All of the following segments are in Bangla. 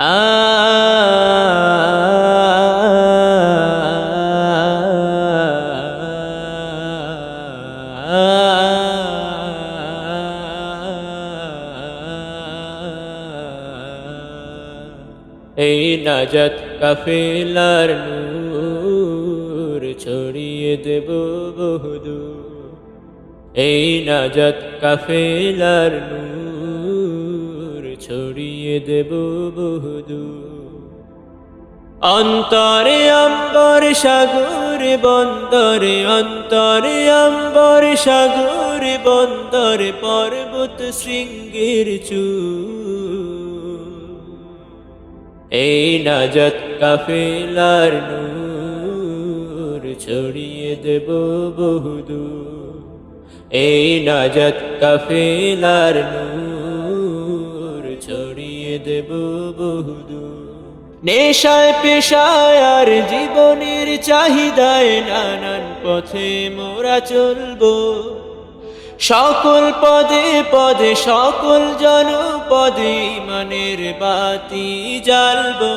এই নাজাত কাফেলার নূর ছড়িয়ে দেব বহুদূর, এই নাজাত কাফেলার নূর ছড়িয়ে দেব বহুদূর। অন্তরে অম্বর সাগর বন্দরে, অন্তরে অম্বর সাগর বন্দরে, পর্বত শৃঙ্গের চূড়। এই নাজাত কাফেলার নূর ছড়িয়ে দেব বহুদূর, এই নাজাত কাফেলার নূর ছড়িয়ে দেব বহুদূর। নেশায় পেশায় আর জীবনের চাহিদায় নানান পথে মোরা চলবো, সকল পদে পদে সকল জনপদে ঈমানের বাতি জ্বালবো।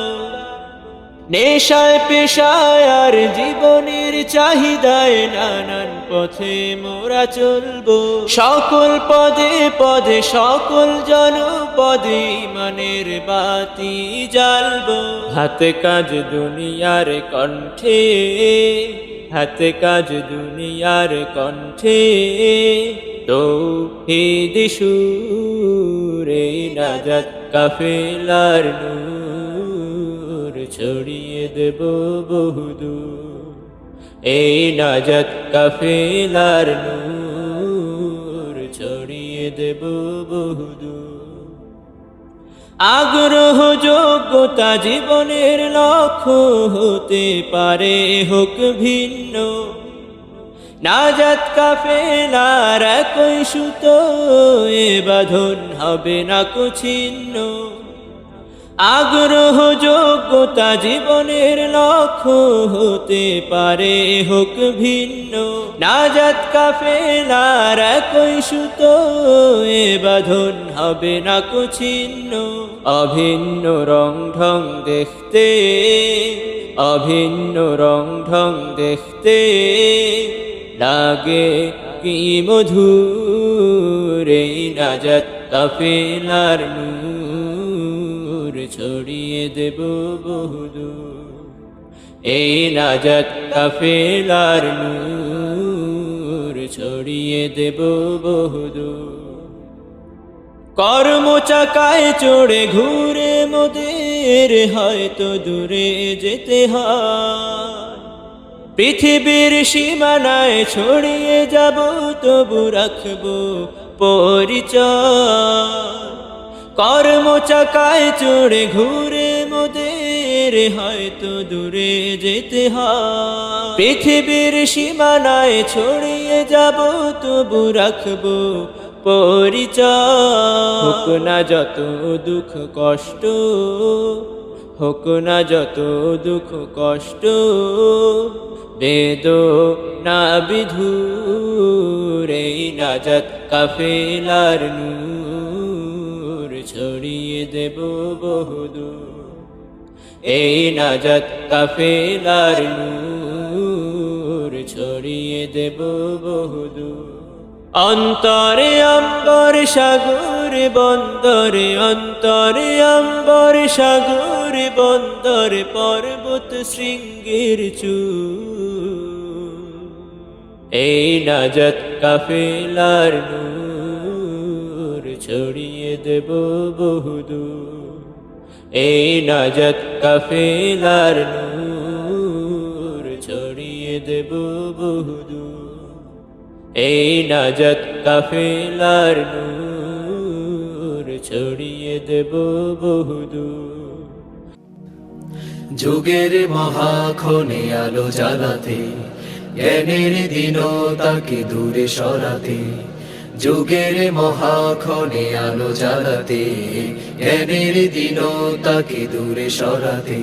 নেশায় পেশায় আর জীবনের চাহিদায় নানান পথে মোরা চলবো, সকল পদে পদে সকল জনপদে ঈমানের বাতি জ্বালবো। হাতে কাজ দুনিয়ার কণ্ঠে, হাতে কাজ দুনিয়ার কণ্ঠে, তৌহিদ সুরে নাজাত কাফেলার নূর ছড়িয়ে দেব বহুদূর, এই নাজাত কাফেলার নূর ছড়িয়ে দেব বহুদূর। আগ্রহ যোগ্যতা জীবনের লক্ষ্য হতে পারে হোক ভিন্ন, নাজাত কাফেলার একই সুতো এ বাঁধন হবে না ছিন্ন। আগ্রহ যোগ্যতা জীবনের লক্ষ্য হতে পারে হোক ভিন্ন, নাজাত কাফেলার একই সুতো এ বাঁধন হবে না ছিন্ন। অভিন্ন রং ঢং দেখতে, অভিন্ন রং ঢং দেখতে লাগে কি মধুর, এই নাজাত কাফেলার নূর ছড়িয়ে দেব বহুদূর, এই নাজাত কাফেলার নূর ছড়িয়ে দেব বহুদূর। কর্ম চাকায় চড়ে ঘুরে মোদের হয়তো দূরে যেতে হয়, পৃথিবীর সীমানায় ছড়িয়ে যাব তবু রাখবো পরিচয়। কর্ম চাকায় চড়ে ঘুরে মোদের হয়তো দূরে যেতে হয়, পৃথিবীর সীমানায় ছড়িয়ে যাব তবু রাখবো পরিচয়। হোক না যত দুঃখ কষ্ট, হোক না যত দুঃখ কষ্ট, বেদনা বিধুর, এই নাজাত কাফেলার নূর ছড়িয়ে দেব বহুদূর, এই নাজাত কাফেলার নূর ছড়িয়ে দেব বহুদূর। অন্তরে অম্বর সাগর বন্দরে, অন্তরে অম্বর সাগর বন্দরে, পর্বত শৃঙ্গের চূড়। এই নাজাত কাফেলার নূর ছড়িয়ে দেব বহুদূর, এই নাজাত কাফেলার নূর ছড়িয়ে দেব বহুদূর, এই নাজাত কাফেলার নূর ছড়িয়ে দেব বহুদূর। যুগের মহাক্ষণে আলো জ্বালাতে, জ্ঞানের দীনতাকে দূরে সরাতে, যুগের মহাক্ষণে আলো জ্বালাতে, জ্ঞানের দীনতাকে দূরে সরাতে,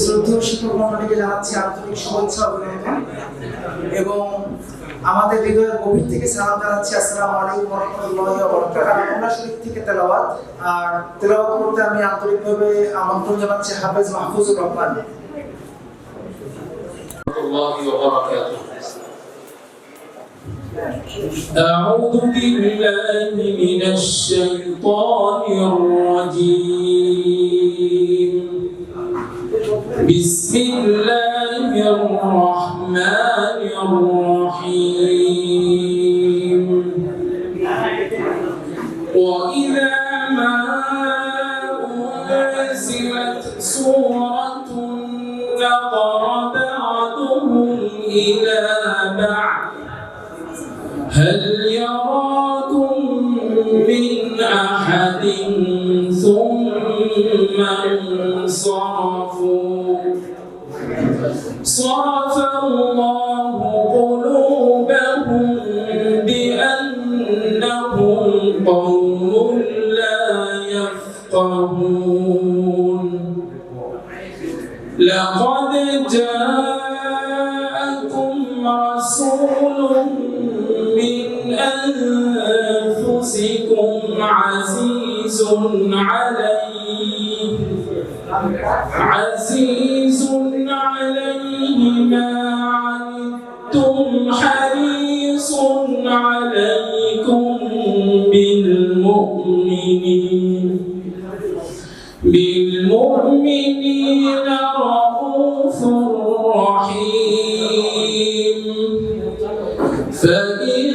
শ্রদ্ধেয় শিক্ষক মণ্ডলীকে জানাচ্ছি আন্তরিক শুভেচ্ছা অভিনন্দন এবং আমাদের হৃদয়ের গভীর থেকে সালাম জানাচ্ছি আসসালামু আলাইকুম ওয়া রাহমাতুল্লাহি ওয়া বারাকাতুহু। বাংলা শরীফ থেকে তেলাওয়াত, আর তেলাওয়াত করতে আমি আন্তরিকভাবে আমন্ত্রণ জানাচ্ছি হাফেজ মাহফুজুর রহমান। أعوذ بالله من الشيطان الرجيم. بسم الله الرحمن الرحيم. وإذا ما أنزلت سورة نظر بعضهم إلى بعض هل يراكم من أحد ثم انصرفوا صرف الله قلوبهم بأنهم قوم لا يفقهون. لقد جاءكم رسول من أنفسكم عزيز عليه ما عنتم حريص عليكم بالمؤمنين رؤوف رحيم. فإن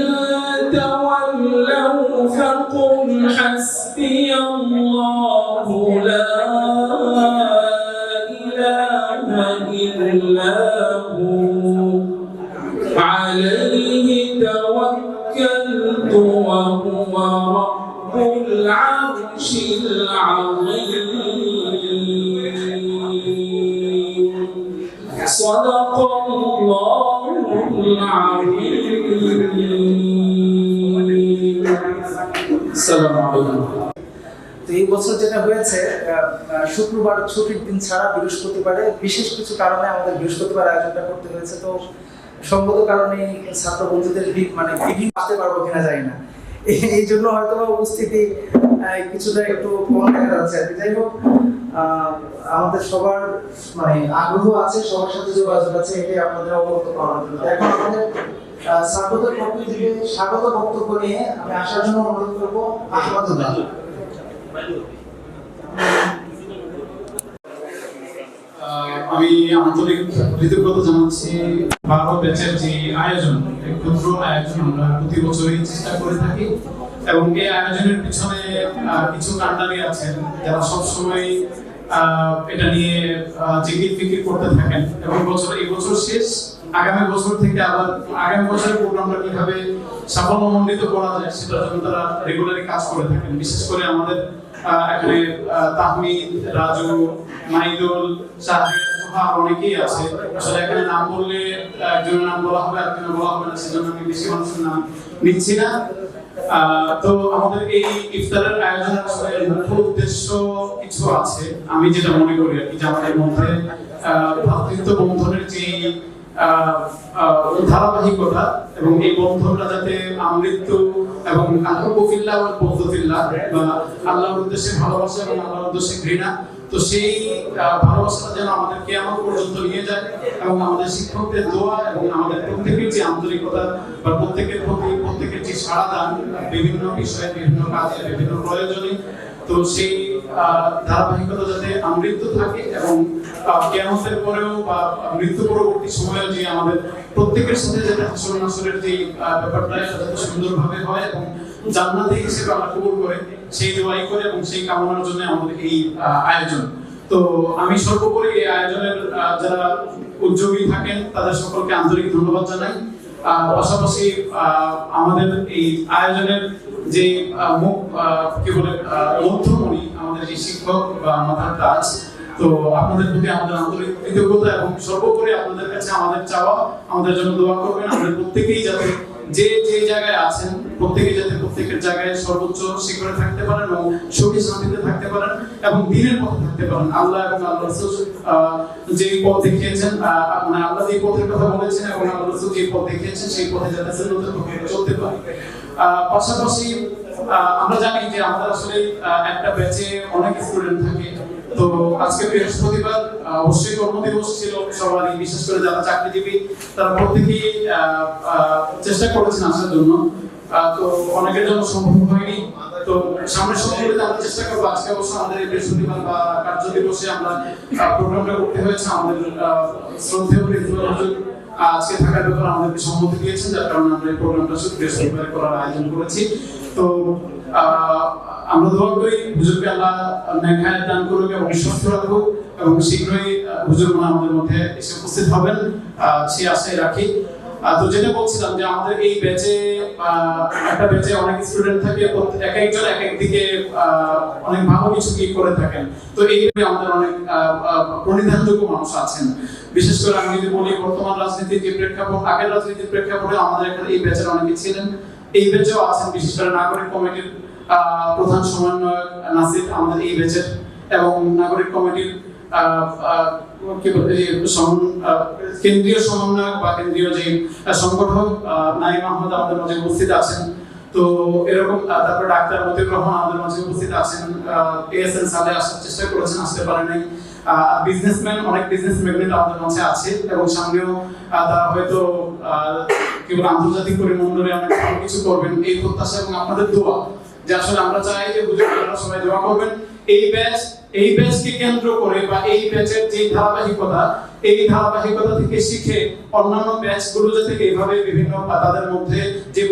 تولوا فقل حسبي الله لا إله إلا هو عليه توكلت وهو رب العرش العظيم. صدق الله العظيم. السلام عليكم. তো এই বছর যেটা হয়েছে, শুক্রবার ছুটির দিন ছাড়া বৃহস্পতিবারে বিশেষ কিছু কারণে আমাদের বৃহস্পতিবার আয়োজনটা করতে হয়েছে। তো সঙ্গত কারণে ছাত্র বন্ধুদের বিভিন্ন আসতে পারবো কিনা জানি না, এই জন্য হয়তো উপস্থিতি কিছুটা একটু কম দেখা যাচ্ছে আর কি। যাই হোক, আমাদের সবার আগ্রহ আছে, সবার সাথে যোগাযোগ আছে, এটাই আপনাদের অবগত করার জন্য। এখন আমাদের স্বাগতের পক্ষ থেকে স্বাগত বক্তব্য নিয়ে আমি আসার জন্য অনুরোধ করবো আহমদুল্লাহ। আমি আন্তরিক কৃতজ্ঞতা জানাচ্ছি 12 ব্যাচের যে আয়োজন, ক্ষুদ্র আয়োজন আমরা প্রতি বছরই চেষ্টা করে থাকি এবং এই আয়োজনের পিছনে কিছু কান্ডারি আছেন যারা সবসময় এটা নিয়ে জিকির ফিকির করতে থাকেন এবং এই বছর শেষ, আগামী বছর থেকে আবার আগামী বছরের প্রোগ্রামটা কিভাবে সাফল্যমণ্ডিত করা যায় সেটার জন্য তারা রেগুলারলি কাজ করে থাকেন। বিশেষ করে আমাদের এখানে তাহমিদ, রাজু, মাইদুল, শাহিদ, অনেকেই আছে। আসলে এখানে নাম বললে একজনের নাম বলা হবে, আরেকজনের বলা হবে না, সেজন্য আমি বেশি মানুষের নাম নিচ্ছি না। তো আমাদের এই ইফতারের আয়োজনের আসলে মুখ্য উদ্দেশ্য কিছু আছে, আমি যেটা মনে করি আর কি, যে আমাদের মধ্যে ভ্রাতৃত্ব বন্ধনের যে ধারাবাহিকতা এবং এই বন্ধনটা যাতে আমৃত্যু এবং আল্লাহর উদ্দেশ্যে ভালোবাসা এবং আল্লাহর উদ্দেশ্যে ঘৃণা, তো সেই ভালোবাসাটা যেন আমাদের কিয়ামত পর্যন্ত নিয়ে যায় এবং আমাদের শিক্ষকদের দোয়া এবং আমাদের প্রত্যেকের যে আন্তরিকতা বা প্রত্যেকের প্রতি প্রত্যেকের যে সাড়া দান বিভিন্ন বিষয়ে, বিভিন্ন কাজে, বিভিন্ন প্রয়োজনে, তো সেই ধারাবাহিকতা যাতে আমৃত্যু থাকে এবং কিয়ামতের পরেও বা মৃত্যু পরবর্তী সময়েও যে আমাদের প্রত্যেকের সাথে যাতে হাসর নাসরের যে ব্যাপারটা যাতে সুন্দরভাবে হয় এবং জান্নাতি হিসেবে আল্লাহ কবুল করে, সেই দোয়াই করে এবং সেই কামনার জন্য আমাদের এই আয়োজন। তো আমি সর্বোপরি এই আয়োজনের যারা উদ্যোগী থাকেন তাদের সকলকে আন্তরিক ধন্যবাদ জানাই। পাশাপাশি আমাদের এই আয়োজনের যে মধ্যমণি আমাদের যে শিক্ষক বা মাথার তাজ, তো আপনাদের প্রতি আমাদের আন্তরিক কৃতজ্ঞতা এবং সর্বোপরি আপনাদের কাছে আমাদের চাওয়া, আমাদের জন্য দোয়া করবেন, আমাদের প্রত্যেকেই যাতে যে যে জায়গায় আছেন প্রত্যেকে যাতে প্রত্যেকের জায়গায় সর্বোচ্চ শিখরে থাকতে পারেন এবং সুখী শান্তিতে থাকতে পারেন এবং দিনের পথে থাকতে পারেন। আল্লাহ এবং আল্লাহ রাসূল যে পথ দেখিয়েছেন, মানে আল্লাহ যে পথের কথা বলেছেন এবং আল্লাহ রাসূল যে পথ দেখিয়েছেন সেই পথে যাতে চলতে পারে। পাশাপাশি আমরা জানি যে আমাদের আসলে একটা ব্যাচে অনেক স্টুডেন্ট থাকে। তো আজকে বৃহস্পতিবার, অবশ্যই কর্মদিবস ছিল সবারই, বিশেষ করে যারা চাকরিজীবী তারা প্রত্যেকেই চেষ্টা করেছেন আসার জন্য। তো অনেকের জন্য সম্ভব হয়নি। তো সামনের সপ্তাহে আমরা চেষ্টা করবো। আজকে অবশ্য আমাদের এই বৃহস্পতিবার বা কার্য দিবসে আমরা প্রোগ্রামটা করতে হয়েছে। আমাদের শ্রদ্ধেয় প্রিন্সিপাল হুজুর আজকে থাকার ব্যাপারে আমাদেরকে সম্মতি দিয়েছেন, যার কারণে আমরা এই প্রোগ্রামটা শুধু বৃহস্পতিবার করার আয়োজন করেছি। তো আমরা দোয়া করি হুজুরকে আল্লাহ নেক হায়াত দান করুক এবং সুস্থ রাখুক এবং শীঘ্রই হুজুর আমাদের মধ্যে এসে উপস্থিত হবেন সেই আশায় রাখি। তো যেটা বলছিলাম যে আমাদের এই ব্যাচে একটা ব্যাচে অনেক স্টুডেন্ট থাকে, এক একজন এক এক দিকে অনেক ভালো কিছু কি করে থাকেন। তো এইভাবে আমাদের অনেক প্রণিধানযোগ্য মানুষ আছেন। বিশেষ করে আমি যদি বলি বর্তমান রাজনীতির যে প্রেক্ষাপট, আগের রাজনীতির প্রেক্ষাপটে আমাদের এখানে এই ব্যাচের অনেকে ছিলেন, এই ব্যাচেও আছেন। বিশেষ করে নাগরিক কমিটির প্রধান সমন্বয়ক নাসির আমাদের এই ব্যাচের, এবং নাগরিক কমিটির কেন্দ্রীয় সমন্বয়ক বা কেন্দ্রীয় যে সংগঠক নাইম আহমদ আমাদের মাঝে উপস্থিত আছেন। তো এরকম তারপরে ডাক্তার মতিউর রহমান আমাদের মাঝে উপস্থিত আছেন। এএসএন সালে আসার চেষ্টা করেছেন, আসতে পারে নাই। বিজনেসম্যান, অনেক বিজনেস ম্যাগনেট আমাদের মাঝে আছে এবং সামনেও তারা হয়তো কেবল আন্তর্জাতিক পরিমণ্ডলে অনেক ভালো কিছু করবেন এই প্রত্যাশা এবং আপনাদের দোয়া, যে আসলে আমরা চাই যে হুজুররা সবাই দোয়া করবেন এই ব্যাচকে কেন্দ্র করে বা এই ব্যাচের যে ধারাবাহিকতা, এই ধারাবাহিকতা থেকে শিখে অন্যান্য ব্যাচগুলো যাতে এইভাবে বিভিন্ন তাদের মধ্যে যে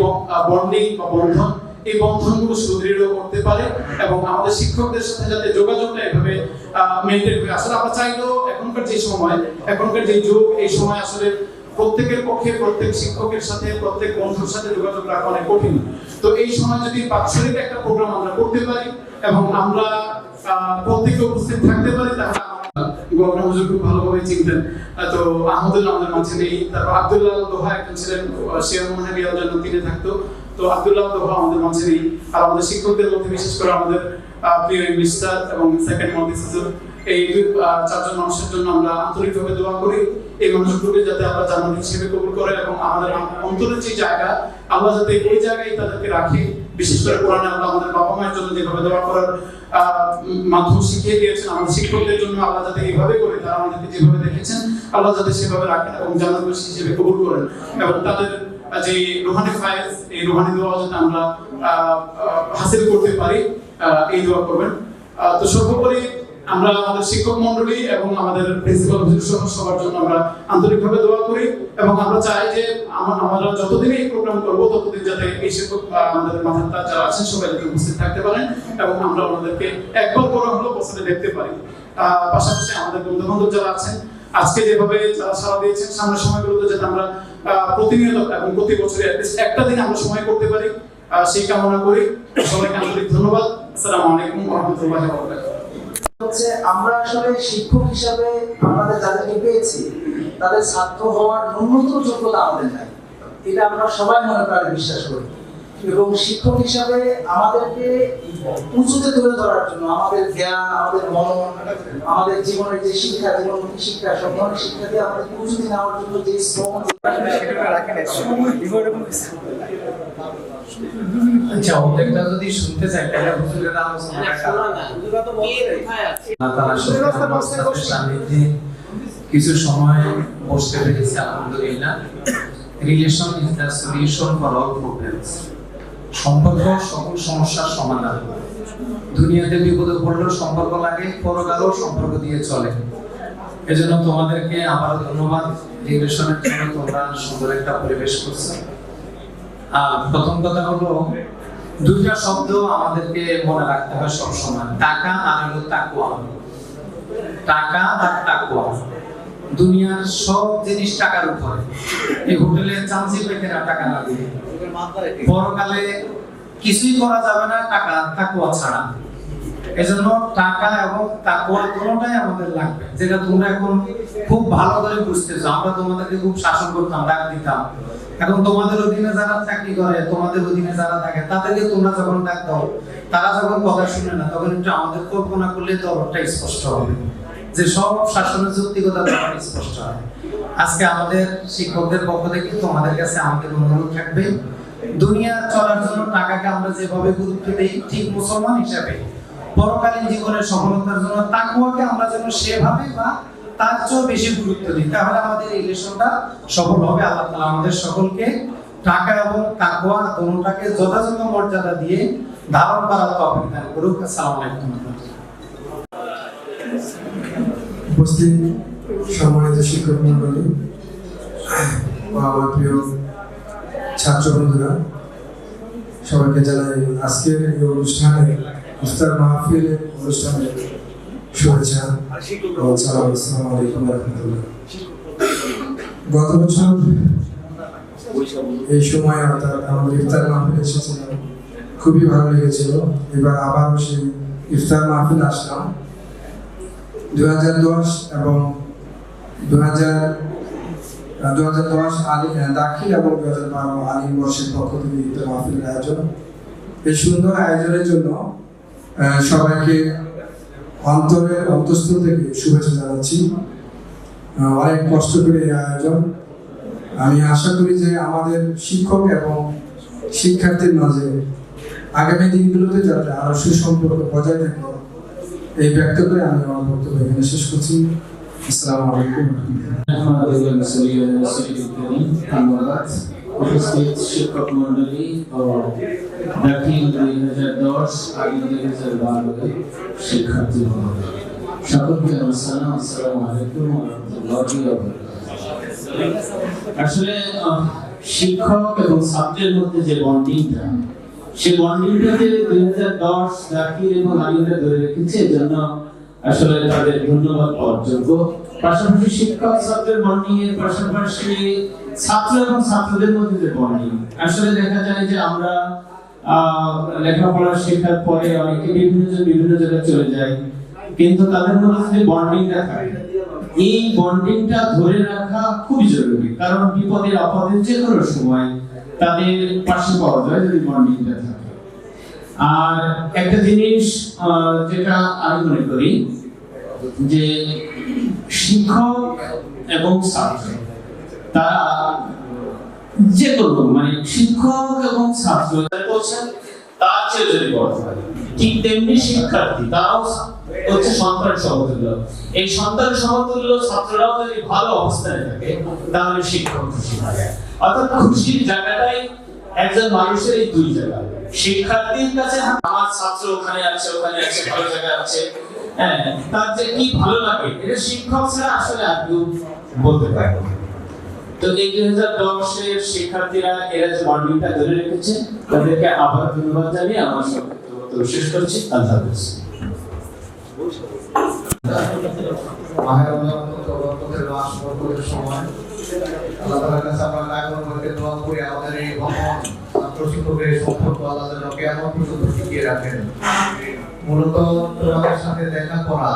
বন্ডিং বা বন্ধন, এই বন্ধনগুলো সুদৃঢ় করতে পারে এবং আমাদের শিক্ষকদের সাথে যাতে যোগাযোগটা এভাবে মেইনটেইন করে। আসলে আমরা চাইলেও এখনকার যে সময়, এখনকার যে যুগ, এই সময় আসলে প্রত্যেকের পক্ষে প্রত্যেক শিক্ষকের সাথে প্রত্যেক বন্ধুর সাথে যোগাযোগ রাখা অনেক কঠিন। তো এই সময় যদি বাৎসরিক একটা প্রোগ্রাম আমরা করতে পারি এবং আমরা প্রত্যেকে উপস্থিত থাকতে পারি, তাহলে গভর্নর হুজুর খুব ভালোভাবে চিনতেন। তো আহমদুল্লাহ আমাদের মাঝে নেই, তারপর আব্দুল্লাহ দোহা একজন ছিলেন, শিয়া মোহাম্মদিয়ার জন্য তিনি থাকতো। তো আব্দুল্লাহ দোহা আমাদের মাঝে নেই। আর আমাদের শিক্ষকদের মধ্যে বিশেষ করে আমাদের প্রিয় ইংলিশ স্যার এবং সেকেন্ড মহাদিস হুজুর, এই চারজন মানুষের জন্য আমরা আন্তরিকভাবে দোয়া করি এই মানুষগুলোকে যাতে আল্লাহ জান্নাত হিসেবে কবুল করে এবং আমাদের অন্তরের যে জায়গা আল্লাহ যাতে ওই জায়গায় তাদেরকে রাখে। বিশেষ করে কোরআনে আল্লাহ আমাদের বাবা মায়ের জন্য যেভাবে দোয়া করার মাধ্যম শিখিয়ে দিয়েছেন, আমাদের শিক্ষকদের জন্য আল্লাহ যাতে এইভাবে করে, তারা আমাদেরকে যেভাবে দেখেছেন আল্লাহ যাতে সেভাবে রাখেন এবং জান্নাতবাসী হিসেবে কবুল করেন এবং তাদের যে রুহানি ফায়েজ, এই রুহানি দোয়া যাতে আমরা হাসিল করতে পারি, এই দোয়া করবেন। তো সর্বোপরি আমরা আমাদের শিক্ষক মন্ডলী এবং আমাদের প্রিন্সিপাল হুজুর সহ সবার জন্য আমরা আন্তরিকভাবে দোয়া করি এবং আমরা চাই যে আমরা যতদিন এই প্রোগ্রাম করব ততদিন যাতে এই শিক্ষক আমাদের মাথার তাজ যারা আছেন সবাই যাতে উপস্থিত থাকতে পারেন এবং আমরা ওনাদেরকে একবার করে হলো বছরে দেখতে পারি। পাশাপাশি আমাদের বন্ধু বান্ধব যারা আছেন আজকে যেভাবে যারা সারা দিয়েছেন, সামনের সময়গুলোতে যাতে আমরা প্রতিনিয়ত এবং প্রতি বছরে একটা দিন আমরা সময় করতে পারি, সেই কামনা করি। সবাইকে আন্তরিক ধন্যবাদ। আসসালামু আলাইকুম ওয়া রাহমাতুল্লাহি ওয়া বারাকাতুহু। আমরা আসলে শিক্ষক হিসাবে আমাদের যাদেরকে পেয়েছি তাদের ছাত্র হওয়ার ন্যূনতম যোগ্যতা আমাদের নাই, এটা আমরা সবাই মনে প্রাণে বিশ্বাস করি। এবং শিক্ষক হিসাবে আমাদেরকে উঁচুতে তুলে ধরার জন্য আমাদের জ্ঞান, আমাদের মনন, আমাদের জীবনের যে শিক্ষা, জীবনমুখী শিক্ষা, সব ধরনের শিক্ষা দিয়ে আমাদের উঁচুতে নেওয়ার জন্য যে শ্রম আচ্ছা, অনেকটা যদি শুনতে চাই তাহলে হুজুরের সান্নিধ্যে কিছু সময় বসতে পেরেছি আলহামদুলিল্লাহ। Relation is the solution for all problems. সম্পর্ক সকল সমস্যার সমাধান। দুনিয়াতে বিপদে পড়লেও সম্পর্ক লাগে, পরকালেও সম্পর্ক দিয়ে চলে। এজন্য তোমাদেরকে আবারও ধন্যবাদ। রিলেশনের জন্য তোমরা সুন্দর একটা পরিবেশ করছো। আর প্রথম কথা হলো, দুইটা শব্দ আমাদেরকে মনে রাখতে হয় সবসময়, টাকা আর হলো তাকওয়া। টাকা আর তাকওয়া। দুনিয়ার সব জিনিস টাকার উপরে। এই হোটেলে চান্সি পেকেরা টাকা লাগে, পরকালে কিছুই করা যাবে না টাকা তাকওয়া ছাড়া। এজন্য টাকা এবং তাকওয়া দুটোটাই আমাদের লাগবে, যেটা তোমরা এখন খুব ভালো করে বুঝতেছো। আমরা তোমাদেরকে খুব শাসন করতাম, ডাক দিতাম। এখন তোমাদের অধীনে যারা চাকরি করে, তোমাদের অধীনে যারা থাকে, তাদেরকে তোমরা যখন ডাক দাও, তারা যখন কথা শুনে না, তখন একটু আমাদের কল্পনা করলে তো অনেকটা স্পষ্ট হবে যে সব শাসনের যৌক্তিকতা তখন স্পষ্ট হয়। আজকে আমাদের শিক্ষকদের পক্ষ থেকে তোমাদের কাছে আমাদের অনুরোধ থাকবে, দুনিয়া চলার জন্য টাকাকে আমরা যেভাবে গুরুত্ব দিই, ঠিক মুসলমান হিসাবে পরকালীন জীবনের সফলতার জন্য তাকওয়াকে আমরা যেন সেভাবে বা তার চেয়েও বেশি গুরুত্ব দিই, তাহলে আমাদের এই রিলেশনটা সফল হবে। আল্লাহ তাআলা আমাদের সকলকে টাকা এবং তাকওয়া দুটোটাকে যথাযথ মর্যাদা দিয়ে ধারণ করার তৌফিক দান করুক। আসসালামু আলাইকুম। উপস্থিত সম্মানিত শিক্ষক মন্ডলী ও আমার প্রিয় ছাত্র বন্ধুরা, সবাইকে জানাই আজকের এই অনুষ্ঠানে ইফতার মাহফিলের অনুষ্ঠানে শুভেচ্ছা ও সালাম। আসসালামু আলাইকুম ওয়া রাহমাতুল্লাহ। গত বছর এই সময় অর্থাৎ আমাদের ইফতার মাহফিল এসেছিলাম, খুবই ভালো লেগেছিল। এবার আবারও সেই ইফতার মাহফিল আসলাম। 2010 এবং 2010 দাখিল এবং 2012 আলিম বর্ষের পক্ষ থেকে ইফতার মাহফিলের আয়োজন। এই সুন্দর আয়োজনের জন্য সবাইকে অন্তরের অন্তঃস্থল থেকে শুভেচ্ছা জানাচ্ছি। অনেক কষ্ট করে এই আয়োজন। আমি আশা করি যে আমাদের শিক্ষক এবং শিক্ষার্থীর মাঝে আগামী দিনগুলোতে যাতে আরো সুসম্পর্ক বজায় থাকে, এই ব্যক্ত করে আমি আমার বক্তব্য এখানে শেষ করছি। আসসালামু আলাইকুম। ধন্যবাদ। উপস্থিত শিক্ষক মন্ডলী ও দাখিল 2010 আলিম 2012 শিক্ষার্থী মন্ডলী, সকলকে আসসালামু আলাইকুম ওয়া রাহমাতুল্লাহি ওয়া বারাকাতুহু। আসলে শিক্ষক এবং ছাত্রের মধ্যে যে বন্ডিংটা, সেই বন্ডিংটাতে 2010 দাখিল এবং আলিমরা ধরে রেখেছে, এজন্য আসলে তাদের ধন্যবাদ পাওয়ার যোগ্য। পাশাপাশি শিক্ষক ছাত্রের বন্ডিং এর পাশাপাশি ছাত্র এবং ছাত্রদের মধ্যে যে বন্ডিং, আসলে দেখা যায় যে আমরা লেখাপড়া শেখার পরে অনেকে বিভিন্ন জায়গায় চলে যায়, কিন্তু তাদের মধ্যে যে বন্ডিংটা থাকে, এই বন্ডিংটা ধরে রাখা খুবই জরুরি। কারণ বিপদের আপদের যে কোনো সময় তাদের পাশে পাওয়া যায় যদি বন্ডিংটা থাকে। আর একটা জিনিস যেটা আমি মনে করি যে শিক্ষক এবং ছাত্র তারা যে কোনো শিক্ষক এবং ছাত্র বলছেন তার চেয়ে যদি বড় হয়, ঠিক তেমনি শিক্ষার্থী তারাও হচ্ছে সন্তান সমতুল্য। এই সন্তান সমতুল্য ছাত্ররাও যদি ভালো অবস্থায় থাকে, তাহলে শিক্ষক খুশি হয়। অর্থাৎ খুশির জায়গাটাই একজন মানুষের এই দুই জায়গা। শিক্ষার্থীর কাছে আমার ছাত্র ওখানে আছে ভালো জায়গায় আছে, হ্যাঁ, তার যে কি ভালো লাগে, এটা শিক্ষক ছাড়া আসলে আর কেউ বলতে পারে না। তো এই 2010 এর শিক্ষার্থীরা এরা যে বন্ডিংটা ধরে রেখেছে, তাদেরকে আবার ধন্যবাদ জানিয়ে আমার বক্তব্য শেষ করছি। আল্লাহ হাফেজ। আল্লাহ তাআলার কাছে আমরা লাগানোর মধ্যে দোয়া করি আমাদের এই ভ্রমণ প্রশিক্ষকের সম্পর্ক আল্লাহ যেন কিয়ামত পর্যন্ত টিকিয়ে রাখেন। মূলত তোমাদের সাথে দেখা করা,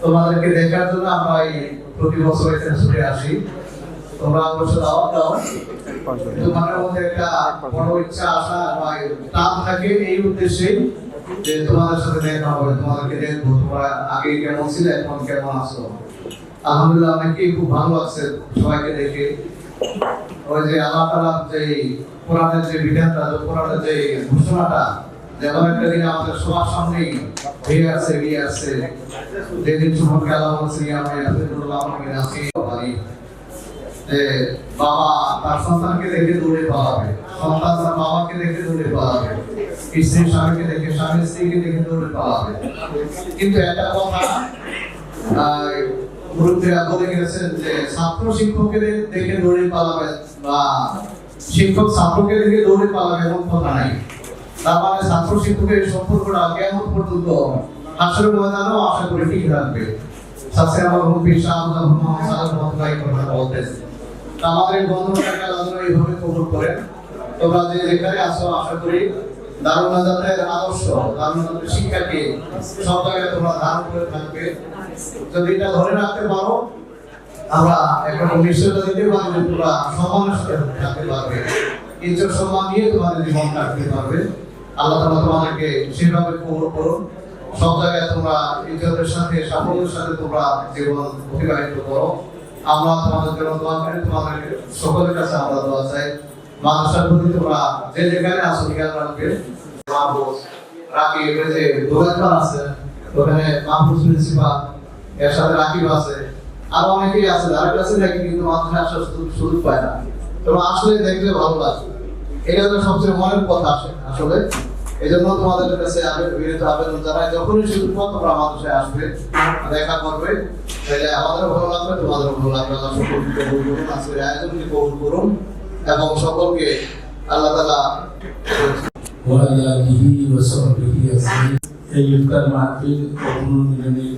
তোমাদেরকে দেখার জন্য আমরা এই প্রতি বছর এখানে ছুটে আসি। তোমরা অবশ্য দাওয়াত দাও, তোমাদের মধ্যে একটা বড় ইচ্ছা আশা বা টান থাকে এই উদ্দেশ্যে যে তোমাদের সাথে দেখা হবে, তোমাদেরকে দেখবো তোমরা আগে কেমন ছিলে, এখন কেমন আছো। আলহামদুলিল্লাহ অনেকেই খুব ভালো লাগছে সবাইকে দেখে। ওই যে আল্লাহ তাআলা যে কোরআনের যে বিধানটা, কোরআনের যে ঘোষণাটা, যেমন একটা দিন আমাদের সবার সামনেই হয়ে আছে যেদিন সম্পর্কে আল্লাহ বলছেন বাবা তার সন্তানকে দেখে দৌড়ে পালাবে, সন্তান তার বাবাকে দেখে দৌড়ে পালাবে, স্ত্রী স্বামীকে দেখে স্বামী স্ত্রীকে দেখে দৌড়ে পালাবে। কিন্তু একটা কথা গুরুত্বরা বলে গেছেন যে ছাত্র শিক্ষককে দেখে দৌড়ে পালাবে বা শিক্ষক ছাত্রকে দেখে দৌড়ে পালাবে এমন কথা নাই। তার মানে ছাত্র শিক্ষকের সম্পর্কটা কেমন পর্যন্ত হাসরের ময়দানেও আশা করি ঠিক থাকবে। সাথে আমার মুফতি শাহজাহান মোহাম্মদ সালাম ভাই কথা বলতেছে, আমাদের বন্ধুটাকে আল্লাহ এইভাবে কবুল করেন। তোমরা যে যেখানে আসো আশা করি দারুণ নাজাতের আদর্শ, দারুণ নাজাতের শিক্ষাকে সব জায়গায় তোমরা ধারণ করে থাকবে। যদি এটা ধরে রাখতে পারো, আমরা একটা নিশ্চয়তা দিতে পারি যে তোমরা সম্মানের সাথে থাকতে পারবে, ইজ্জত সম্মান নিয়ে তোমাদের জীবন কাটতে পারবে। আল্লাহ তাআলা তোমাদেরকে সেভাবে কবুল করুন। সব জায়গায় তোমরা ইজ্জতের সাথে, সাফল্যের সাথে তোমরা জীবন অতিবাহিত করো। আমরা তোমাদের জন্য দোয়া করি, তোমাদের সকলের কাছে আমরা দোয়া চাই। মাদ্রাসার প্রতি তোমরা যে যেখানে আছো খেয়াল রাখবে। মাহফুজ, রাকিব, যে দোকানদার আছে ওখানে মাহফুজ প্রিন্সিপাল, এর সাথে রাকিব আছে, আর অনেকেই আছে যারা কাছে দেখি কিন্তু মাদ্রাসায় আসার সুযোগ পায় না। তোমরা আসলে দেখলে ভালো লাগে, এটা হলো সবচেয়ে মনের কথা আসলে। এই জন্য তোমাদের কাছে বিনীত আবেদন জানাই, যখনই সুযোগ পাও তোমরা মাদ্রাসায় আসবে, দেখা করবে, তাহলে আমাদের ভালো লাগবে, তোমাদের ভালো লাগবে। আল্লাহ সকলকে কবুল করুন, আজকের আয়োজনকে কবুল করুন এবং সকলকে আল্লাহ তাআলা وعلى آله وصحبه أجمعين। এই ইফতার মাহফিল ও পুনর্মিলনের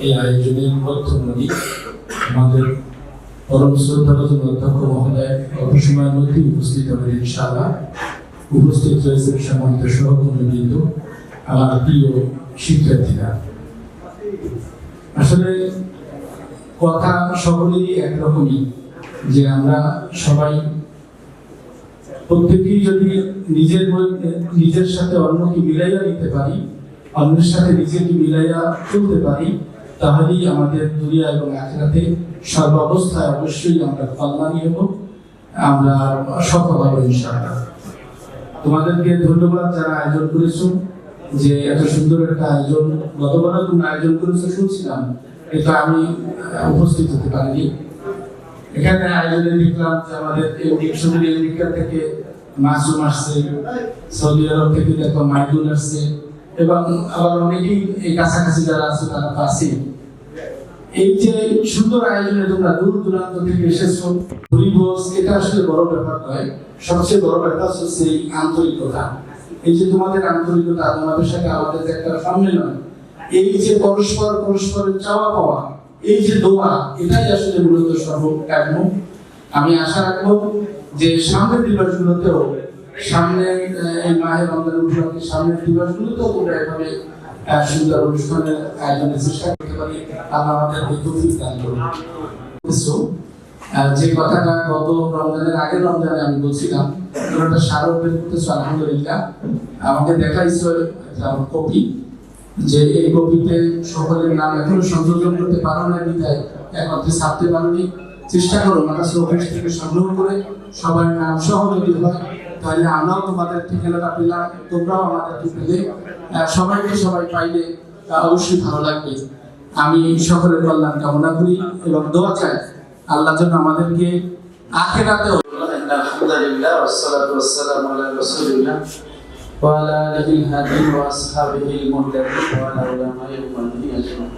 এই আয়োজনের মধ্যমণি আমাদের পরম শ্রদ্ধাভাজন অধ্যক্ষ মহোদয় অল্প সময়ের মধ্যে উপস্থিত হবেন ইনশাআল্লাহ। উপস্থিত রয়েছেন সম্মানিত সহকর্মীবৃন্দ, আমার প্রিয় শিক্ষার্থীরা। আসলে কথা সকলেই একরকমই, যে আমরা সবাই প্রত্যেকেই যদি নিজের সাথে অন্যকে মিলাইয়া নিতে পারি, অন্যের সাথে নিজেকে মিলাইয়া চলতে পারি, তাহলেই আমাদের দুনিয়া এবং আখিরাতে সর্বাবস্থায় অবশ্যই আমরা কল্যাণী হব, আমরা সফল হব ইনশাআল্লাহ। তোমাদেরকে ধন্যবাদ যারা আয়োজন করেছো, যে এত সুন্দর একটা আয়োজন। গতবার তোমরা আয়োজন করেছো শুনছিলাম, এটা আমি উপস্থিত হতে পারিনি। এখানে আয়োজনে দেখলাম যে আমাদের আমেরিকা থেকে মাসুম আসছে, সৌদি আরব থেকে দেখো মাইদুল আসছে, এবং আবার অনেকেই এই কাছাকাছি যারা আছে তারা আছে। এই যে সুন্দর আয়োজনে তোমরা দূর দূরান্ত থেকে এসেছো, পরিবেশ, এটা আসলে বড় ব্যাপার নয়। সবচেয়ে বড় ব্যাপার হচ্ছে এই আন্তরিকতা। এই যে তোমাদের আন্তরিকতা, তোমাদের সাথে আমাদের যে একটা সম্মেলন, এই যে পরস্পরের চাওয়া পাওয়া, এই যে দোয়া, এটাই আসলে মূলত সর্বকাম্য। আমি আশা রাখবো যে সামনের দিবসগুলোতেও, সামনে এই মাহে রমজান উপলক্ষে সামনের দিবসগুলোতেও তোমরা এভাবে সুন্দর অনুষ্ঠানের আয়োজনের চেষ্টা করতে পারি। আল্লাহ আমাদেরকে তৌফিক দান করুন। যে কথাটা গত রমজানের আগের রমজানে আমি বলছিলাম, একটা স্মারক বের করতেছো, আলহামদুলিল্লাহ। আমাকে দেখাইছো একটা কপি, যে এই কপিতে সকলের নাম এখনো সংযোজন করতে পারো না, বিদায় একত্রে ছাপতে পারোনি। চেষ্টা করো মাদ্রাসা অফিস থেকে সংগ্রহ করে সবার নাম সহ যদি হয়, তাহলে আমরাও তোমাদের ঠিকানাটা পেলাম, তোমরাও আমাদেরকে পেলে, সবাই পাইলে অবশ্যই ভালো লাগবে। আমি সকলের কল্যাণ কামনা করি এবং দোয়া চাই আল্লাহ যেন আমাদেরকে আখিরাতেও। আলহামদুলিল্লাহ, ওয়াসসালাতু ওয়াসসালামু আলা রাসূলিল্লাহ ওয়া আলা আলিহি হাদিহি ওয়া আসহাবিহি মুহতাদিন ওয়া আলা উলামায়ে উম্মতিহি আজমাইন।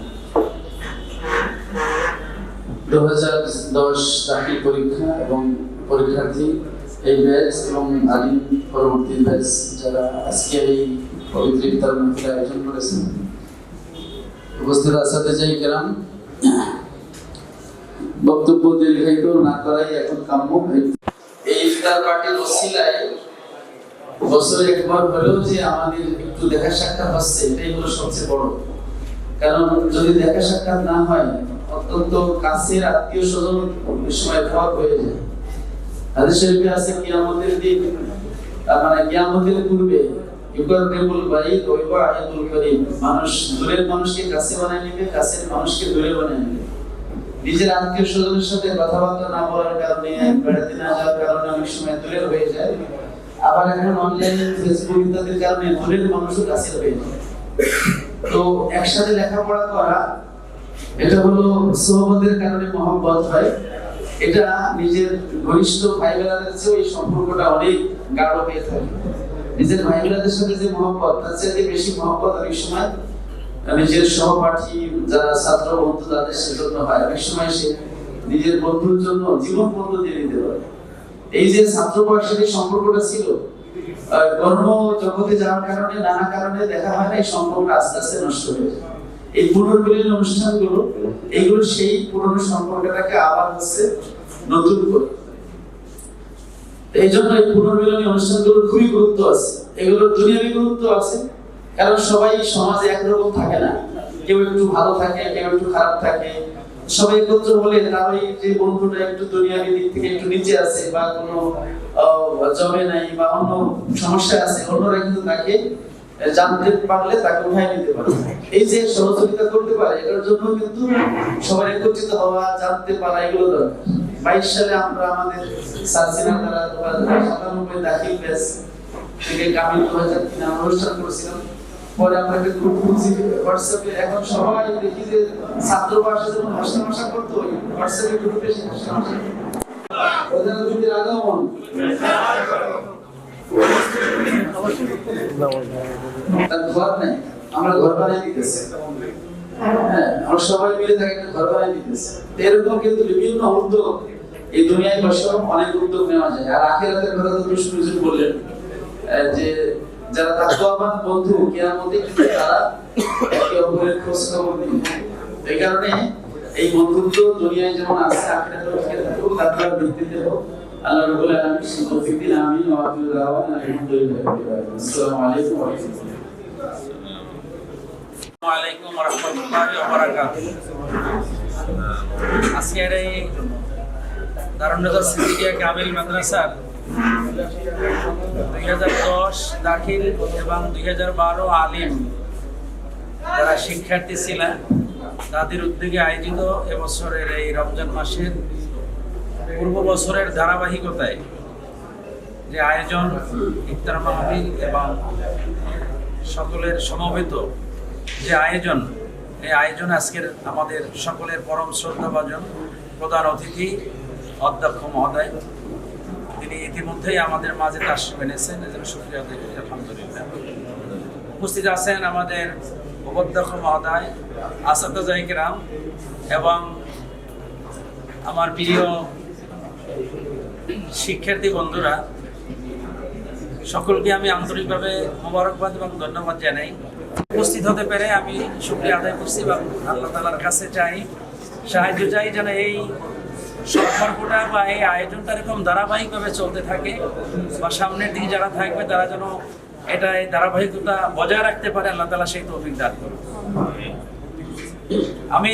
2010 দাখিল পরীক্ষা এবং পরীক্ষার্থী এই ব্যাচ এবং আলিম পরবর্তী ব্যাচ যারা আজকে এই পবিত্র ইফতার মাহফিল আয়োজন করেছেন, উপস্থিত আসাতে কেরাম, বক্তব্য দীর্ঘায়িত না করাই এখন কাম্য। এই ইফতার পার্টির ওসিলায় বছরে একবার হলেও যে আমাদের একটু দেখা সাক্ষাৎ হচ্ছে, এটাই হলো সবচেয়ে বড়। কারণ যদি দেখা সাক্ষাৎ না হয়, অত্যন্ত কাছের আত্মীয় স্বজন সময় ভাগ হয়ে যায়। হাদিস শরীফে আছে কিয়ামতের দিন, মানে কিয়ামতের পূর্বে ইউকাররিবুল বাইত ওয়া ইউবাইদুল করিম, মানুষ দূরের মানুষকে কাছে বানায় নেবে, কাছের মানুষকে দূরে বানায় নেবে। নিজের আত্মীয় স্বজনের সাথে কথাবার্তা না বলার কারণে, বেড়াতে না যাওয়ার কারণে অনেক সময় দূরে হয়ে যায়। আবার এখন অনলাইনে ফেসবুক ইত্যাদির কারণে দূরের মানুষও কাছে হয়ে যায়। তো একসাথে লেখাপড়া করা, এটা হলো সোহবতের কারণে মহব্বত হয়। এটা নিজের ঘনিষ্ঠ ভাই বোনেদের চেয়ে এই সম্পর্কটা অনেক গাঢ় হয়ে থাকে। নিজের ভাই বোনেদের সাথে যে মহব্বত, তার চেয়ে বেশি মহব্বত অনেক সময় নিজের সহপাঠী যারা ছাত্র বন্ধু তাদের সেজন্য হয়। অনেক সময় সে নিজের বন্ধুর জন্য জীবন বন্ধু দিয়ে দিতে পারে। এই যে ছাত্র বয়সের এই সম্পর্কটা ছিল, কর্ম জগতে যাওয়ার কারণে, নানা কারণে দেখা হয় না, এই সম্পর্ক আস্তে আস্তে নষ্ট হয়ে যায়। এই পুনর্মিলন অনুষ্ঠানগুলো, এইগুলো সেই পুরনো সম্পর্কটাকে আবার হচ্ছে নতুন করে এই জন্য এই পুনর্মিলনী অনুষ্ঠানগুলোর খুবই গুরুত্ব আছে, এগুলোর দুনিয়াবী গুরুত্ব আছে, কারণ সবাই সমাজে একরকম থাকে না, কেউ একটু ভালো থাকে, কেউ একটু খারাপ থাকে। সবাই একত্র হলে তার ওই যে বন্ধুটা একটু দুনিয়াবী দিক থেকে একটু নিচে আছে বা কোনো জবে নাই বা অন্য সমস্যা আছে, অন্যরা কিন্তু তাকে জানতে পারলে তাকে উঠাই নিতে পারে। এই যে সহযোগিতা করতে পারে, এটার জন্য কিন্তু সবাই একত্রিত হওয়া, জানতে পারা এগুলো দরকার। 22 সালে আমরা আমাদের সার্সিনা দ্বারা 2097 দাখিল ব্যাচ থেকে কামিল 2003 অনুষ্ঠান করেছিলাম। পরে আমরা একটা গ্রুপ খুলছি হোয়াটসঅ্যাপে, এখন সবাই দেখি যে ছাত্র ভাষা যখন ভাষা করতো হোয়াটসঅ্যাপে গ্রুপে ভাষা ওদের দুটির আগমন তার ঘর নেই, আমরা ঘর বানিয়ে দিতেছি। হ্যাঁ, আমরা সবাই মিলে তাকে একটা ঘর বানিয়ে দিতেছি। এরকম কিন্তু বিভিন্ন উদ্যোগ এই দুনিয়ায় বসে অনেক উদ্যোগ নেওয়া যায়। আর আখিরাতের কথা তো বিষ্ণু বললেন যে যারা তাকওয়াবান বন্ধু কিয়ামতে কিন্তু তারা একে অপরের খোঁজ খবর নেবে। এই কারণে এই বন্ধুত্ব দুনিয়ায় যেমন আছে আখিরাতেও ঠিক থাকুক, তাকওয়ার ভিত্তিতে হোক। আল্লাহ রাব্বুল আলামিন তৌফিক দিন। আমিন ওয়া আখিরু দাওয়ানা আলহামদুলিল্লাহি রাব্বিল আলামিন। আসসালামু আলাইকুম ওয়া রাহমাতুল্লাহ। আসসালামু আলাইকুম ওয়া রাহমাতুল্লাহি ওয়া বারাকাতুহু। আজকের এই দারুন্নগর সিদ্দিকিয়া কামিল মাদ্রাসার 2010 দাখিল এবং 2012 আলিম যারা শিক্ষার্থী ছিলেন তাদের উদ্যোগে আয়োজিত এবছরের এই রমজান মাসের পূর্ব বছরের ধারাবাহিকতায় যে আয়োজন, ইফতার মাহফিল এবং সকলের সমবেত যে আয়োজন, এই আয়োজন আজকের আমাদের সকলের পরম শ্রদ্ধাভাজন প্রধান অতিথি অধ্যক্ষ মহোদয়, তিনি ইতিমধ্যেই আমাদের মাঝে তাশরিফ এনেছেন, এজন্য শুকরিয়া আদায় করি আলহামদুলিল্লাহ। উপস্থিত আছেন আমাদের উপাধ্যক্ষ মহোদয়, আসাদায়ে কেরাম এবং আমার প্রিয় শিক্ষার্থী বন্ধুরা, সকলকে আমি আন্তরিকভাবে মোবারকবাদ এবং ধন্যবাদ জানাই। উপস্থিত হতে পেরে আমি শুকরিয়া আদায় করছি এবং আল্লাহ তাআলার কাছে চাই, সাহায্য চাই যেন এই সম্পর্কটা বা এই আয়োজনটা এরকম ধারাবাহিকভাবে চলতে থাকে, বা সামনের দিকে যারা থাকবে তারা যেন এটা এই ধারাবাহিকতা বজায় রাখতে পারে। আল্লাহ তাআলা সেই তৌফিক দান করুন। আমি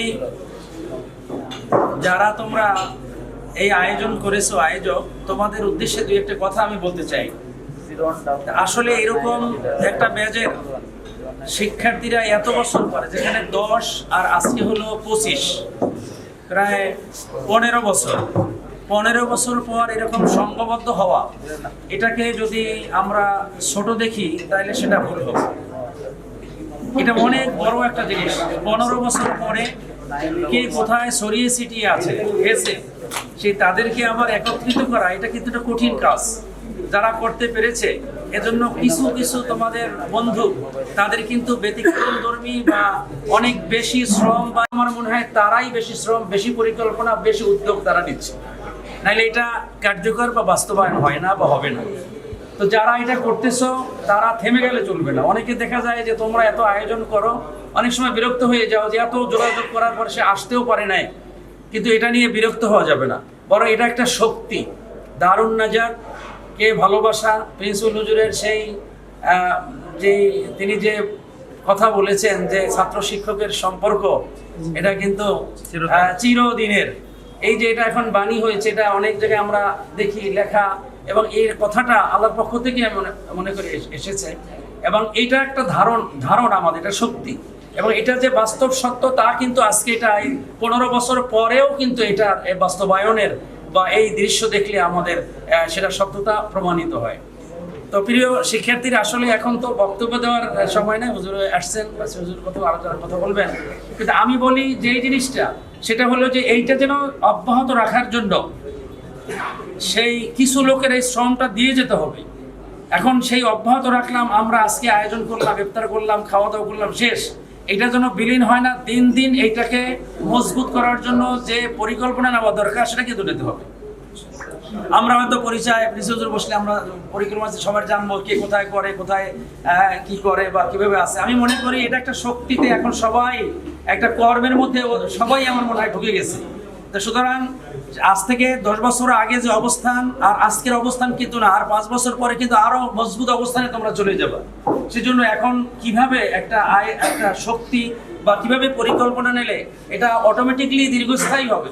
যারা তোমরা এই আয়োজন করেছো, আয়োজক, তোমাদের উদ্দেশ্যে দুই একটা কথা আমি বলতে চাই। আসলে এরকম একটা ব্যাচের শিক্ষার্থীরা এত বছর পরে, যেখানে 10 আর আজকে হলো 25, প্রায় 15 বছর পর এরকম সংঘবদ্ধ হওয়া, এটাকে যদি আমরা ছোট দেখি তাহলে সেটা ভুল হবে। এটা অনেক বড় একটা জিনিস। 15 বছর পরে কে কোথায় ছড়িয়ে ছিটিয়ে আছে সেই তাদেরকে আবার একত্রিত করা, এটা কিন্তু একটা কঠিন কাজ। যারা করতে পেরেছে, এজন্য কিছু কিছু তোমাদের বন্ধু তাদের কিন্তু ব্যতিক্রমধর্মী বা অনেক বেশি শ্রম, বা আমার মনে হয় তারাই বেশি শ্রম, বেশি পরিকল্পনা, বেশি উদ্যোগ তারা নিচ্ছে, নাহলে এটা কার্যকর বা বাস্তবায়ন হয় না বা হবে না। তো যারা এটা করতেছো তারা থেমে গেলে চলবে না। অনেকে দেখা যায় যে তোমরা এত আয়োজন করো, অনেক সময় বিরক্ত হয়ে যাও যে এত যোগাযোগ করার পর সে আসতেও পারে নাই, কিন্তু এটা নিয়ে বিরক্ত হওয়া যাবে না, বরং এটা একটা শক্তি। দারুন নাজাত কে ভালোবাসা, প্রিন্সিপাল হুজুরের সেই যে তিনি যে কথা বলেছেন যে ছাত্র শিক্ষকের সম্পর্ক, এটা কিন্তু চিরদিনের। এই যে এটা এখন বাণী হয়েছে, এটা অনেক জায়গায় আমরা দেখি লেখা, এবং এই কথাটা আল্লাহর পক্ষ থেকে আমি মনে করি এসেছে, এবং এইটা একটা ধারণ আমাদের, এটা শক্তি, এবং এটা যে বাস্তব সত্য তা কিন্তু আজকে এটা 15 বছর পরেও কিন্তু এটা বাস্তবায়নের বা এই দৃশ্য দেখলে আমাদের সেটা সত্যতা প্রমাণিত হয়। তো প্রিয় শিক্ষার্থীরা, আসলে এখন তো বক্তব্য দেওয়ার সময় নেই, হুজুর আসছেন, হুজুর কত আলোচনার কথা বলবেন, কিন্তু আমি বলি যে এই জিনিসটা, সেটা হলো যে এইটা যেন অব্যাহত রাখার জন্য সেই কিছু লোকের এই শ্রমটা দিয়ে যেতে হবে। এখন সেই অব্যাহত রাখলাম, আমরা আজকে আয়োজন করলাম, ইফতার করলাম, খাওয়া দাওয়া করলাম, শেষ। এটা যেন বিলীন হয় না, দিন দিন এইটাকে মজবুত করার জন্য যে পরিকল্পনা নেওয়া দরকার সেটা কিন্তু নিতে হবে। আমরা হয়তো পরিচয় হুজুর বসলে আমরা পরিকল্পনা সবার জানবো কে কোথায় করে, কোথায় কি করে বা কিভাবে আছে। আমি মনে করি এটা একটা শক্তিতে এখন সবাই একটা কর্মের মধ্যে সবাই আমার মনে হয় ঢুকে গেছে, তো সুতরাং আজ থেকে 10 বছর আগে যে অবস্থান আর আজকের অবস্থান কিন্তু না, আর 5 বছর পরে কিন্তু আরো মজবুত অবস্থানে তোমরা চলে যাবে। সেজন্য এখন কিভাবে একটা একটা শক্তি বা কিভাবে পরিকল্পনা নিলে এটা অটোমেটিকলি দীর্ঘস্থায়ী হবে।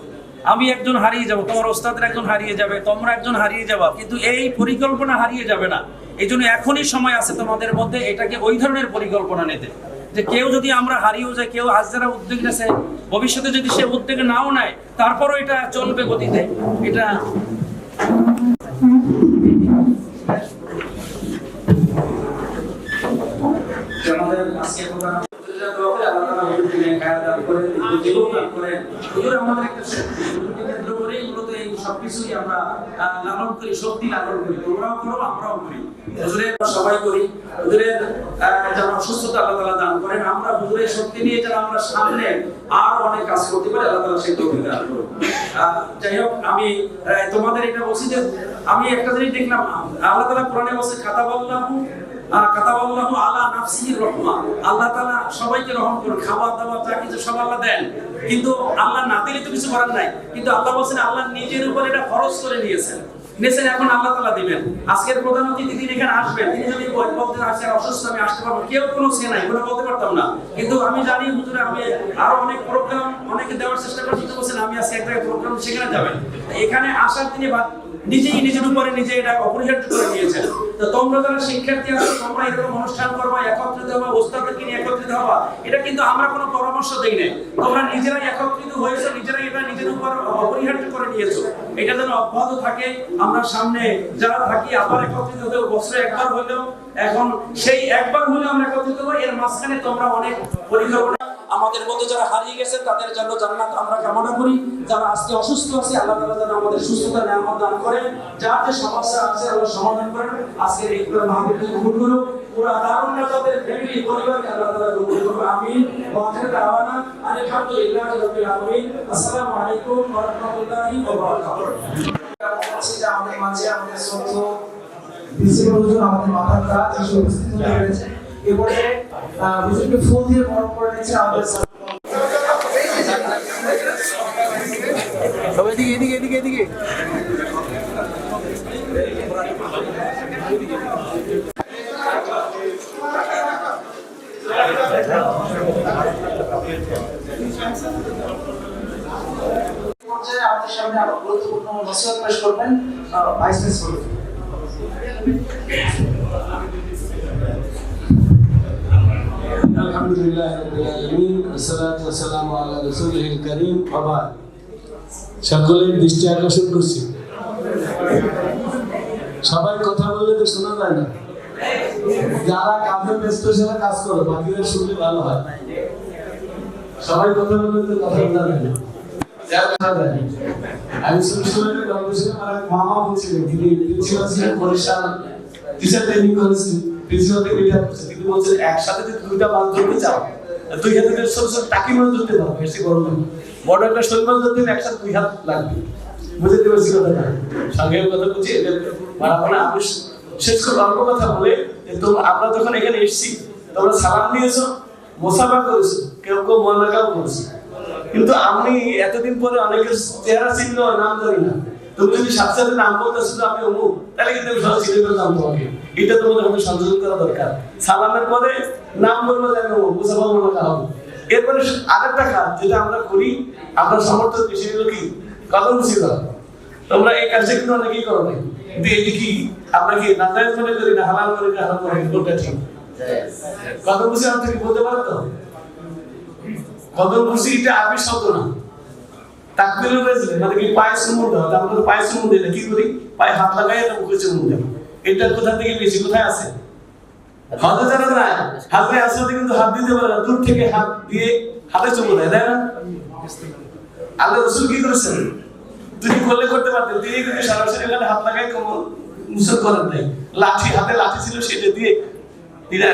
আমি একজন হারিয়ে যাব, তোমার ওস্তাদের একজন হারিয়ে যাবে, তোমরা একজন হারিয়ে যাবা, কিন্তু এই পরিকল্পনা হারিয়ে যাবে না। এই জন্য এখনই সময় আছে তোমাদের মধ্যে এটাকে ওই ধরনের পরিকল্পনা নিতে, যে কেউ যদি আমরা হারিয়েও যাই, কেউ আজ যারা উদ্যোগ নেছে ভবিষ্যতে যদি সে উদ্যোগ নাও নেয়, তারপরও এটা চলবে গতিতে। এটা আমাদের আজকে প্রোগ্রাম আমাদের একটা কেন্দ্র করে মূলত এই সবকিছুই আমরা লালন করি, শক্তি লালন করি। তোমরাও করো, আমরাও করি, হুজুরের সবাই করি। হুজুরের যেন সুস্থতা আল্লাহ তাআলা দান করেন, আমরা হুজুরের শক্তি নিয়ে যেন আমরা সামনে আরো অনেক কাজ করতে পারি, আল্লাহ তাআলা সেই তৌফিক দান করুন। যাই হোক, আমি তোমাদের এটা বলছি যে আমি একটা জিনিস দেখলাম, আল্লাহ তাআলা কোরআনে বলছে কাতাবাল্লাহু আলা নাফসিহির রাহমা, আল্লাহ তাআলা সবাইকে রহম করেন, খাবার দাবার যা কিছু সব আল্লাহ দেন, কিন্তু আল্লাহ না দিলে তো কিছু করার নাই। কিন্তু আল্লাহ বলেন আল্লাহ নিজের উপর এটা ফরজ করে নিয়েছেন, এখন আল্লাহ তাআলা দিবেন। আজকের প্রধান অতিথি তিনি এখানে আসবেন, তিনি যদি বলতে আসেন অসুস্থ আমি আসতে পারবো, কেউ কোনো সে নাই, কোনো বলতে পারতাম না। কিন্তু আমি জানি হুজুরে আমি আরো অনেক প্রোগ্রাম অনেকে দেওয়ার চেষ্টা করছি, তো বলছেন আমি আজকে একটা প্রোগ্রাম সেখানে যাবেন। এখানে আসার তিনি নিজেই নিজের উপরে নিজে এটা অপরিহার্য করে নিয়েছেন। তো তোমরা যারা শিক্ষার্থী আছো, তোমরা এরকম অনুষ্ঠান করবা, একত্রিত হবা, ওস্তাদকে নিয়ে একত্রিত হবা, এটা কিন্তু আমরা কোনো পরামর্শ দেই নাই, তোমরা নিজেরাই একত্রিত হয়েছো, নিজেরাই এটা নিজের উপর অপরিহার্য করে নিয়েছো। এটা যেন অব্যাহত থাকে, আমরা সামনে যারা থাকি আবার একত্রিত হতে, বছরে একবার হলেও, এখন সেই একবার হলেও আমরা একত্রিত হবো। এর মাঝখানে তোমরা অনেক পরিকল্পনা, আমাদের মধ্যে যারা হারিয়ে গেছে তাদের জন্য জান্নাত আমরা কামনা করি। যারা আজকে অসুস্থ আছে, আল্লাহ তাআলা যেন আমাদের সুস্থতা নিয়ামত দান করেন, যার যে সমস্যা আছে আল্লাহ সমাধান করেন। আজকে এই মাহফিলকে কবুল করুন, পুরা দারুন নাজাতের ফ্যামিলি পরিবারকে আল্লাহ তাআলা কবুল করুন, আমিন। ওয়া আখিরু দাওয়ানা আলহামদুলিল্লাহি রাব্বিল আলামিন। আসসালামু আলাইকুম ওয়া রাহমাতুল্লাহি ওয়া বারাকাতুহু। আমাদের মাঝে আমাদের শ্রদ্ধ প্রিন্সিপাল হুজুর, আমাদের মাথার কাজ এসে উপস্থিত হয়েছে। এবারে হুজুরকে ফুল দিয়ে বরণ করে নিচ্ছে আমাদের সবাই। এদিকে আমাদের সামনে আরো গুরুত্বপূর্ণ নসিহত পেশ করবেন ভাইস প্রিন্সিপাল। আলহামদুলিল্লাহ রাব্বিল আলামিন, আসসালাতু ওয়াসসালামু আলা রাসূলিল কারীম। বাবা সকলের দৃষ্টি আকর্ষণ করছি, সবাই কথা বললে তো শোনা যায় না, যারা কাজে ব্যস্ত সেটা কাজ করো, বাকিরা শুনলে ভালো হয়। সবাই কথা বললে তো কথা বলা যায় না, আমি শুনছিলাম গল্প ছিল, আমার মামা বলছিলেন তিনি প্রিন্সিপাল ছিলেন, বরিশাল টিচার ট্রেনিং করেছেন, প্রিন্সিপাল থেকে রিটায়ার করছে, তিনি বলছেন একসাথে যদি দুইটা মাছ ধরতে চাও, দুই হাতে ছোট ছোট টাকি মাছ ধরতে পারো, বেশি বড় না, বড় একটা শোল মাছ ধরতে একসাথে 2 হাত লাগবে। বুঝতে পারছি কথাটা, সঙ্গে কথা বুঝি মানে আমি শেষ করে অল্প কথা বলে, তো আমরা যখন এখানে এসেছি তোমরা সালাম দিয়েছো, মোসাফা করেছো, কেউ কেউ মোনাকাও করেছো, কিন্তু আমি এতদিন পরে অনেকের চেহারা চিহ্ন নাম জানি না। তুমি যদি সাথে সাথে নাম বলতে শুধু আমি অমুক, তাহলে কিন্তু আমি সব চিনে ফেলতাম তোমাকে। এটা তোমাদের আমাদের সংযোজন করা দরকার। সালামের পরে নাম বলবো যে আমি অমুক, মুসাফা মোনাকা হবে। এরপরে আরেকটা কাজ যেটা আমরা করি, আমরা সমর্থন বেশি হলো কি কদম খুশি করা। তোমরা এই কাজটা কিন্তু অনেকেই করো না, কিন্তু এটি কি আমরা কি নাজায়েজ মনে করি না হালাল মনে করি, হারাম মনে করি, কোনটা ঠিক? কদম খুশি আমরা কি বলতে পারো তো? কদম খুশি এটা আরবি শব্দ না, তাকবীরুল রাজল মানে কি পায়ে চুমু দাও। আমরা তো পায়ে চুমু দিই না, কি করি? পায়ে হাত লাগাই আর মুখে চুমু দিই। এটা কোথা থেকে বেশি কোথায় আছে? হযরত জানা যায় হাতে আসলে কিন্তু হাত দিতে পারে না, দূর থেকে হাত দিয়ে হাতে চুমু দেয়, তাই না? আল্লাহ রাসূল কি করেছেন? তিনি করলে করতে পারতেন, তিনি কিন্তু সরাসরি এখানে হাত লাগাই কোমর মুসল করেন নাই। লাঠি হাতে লাঠি ছিল, সেটা দিয়ে তিনি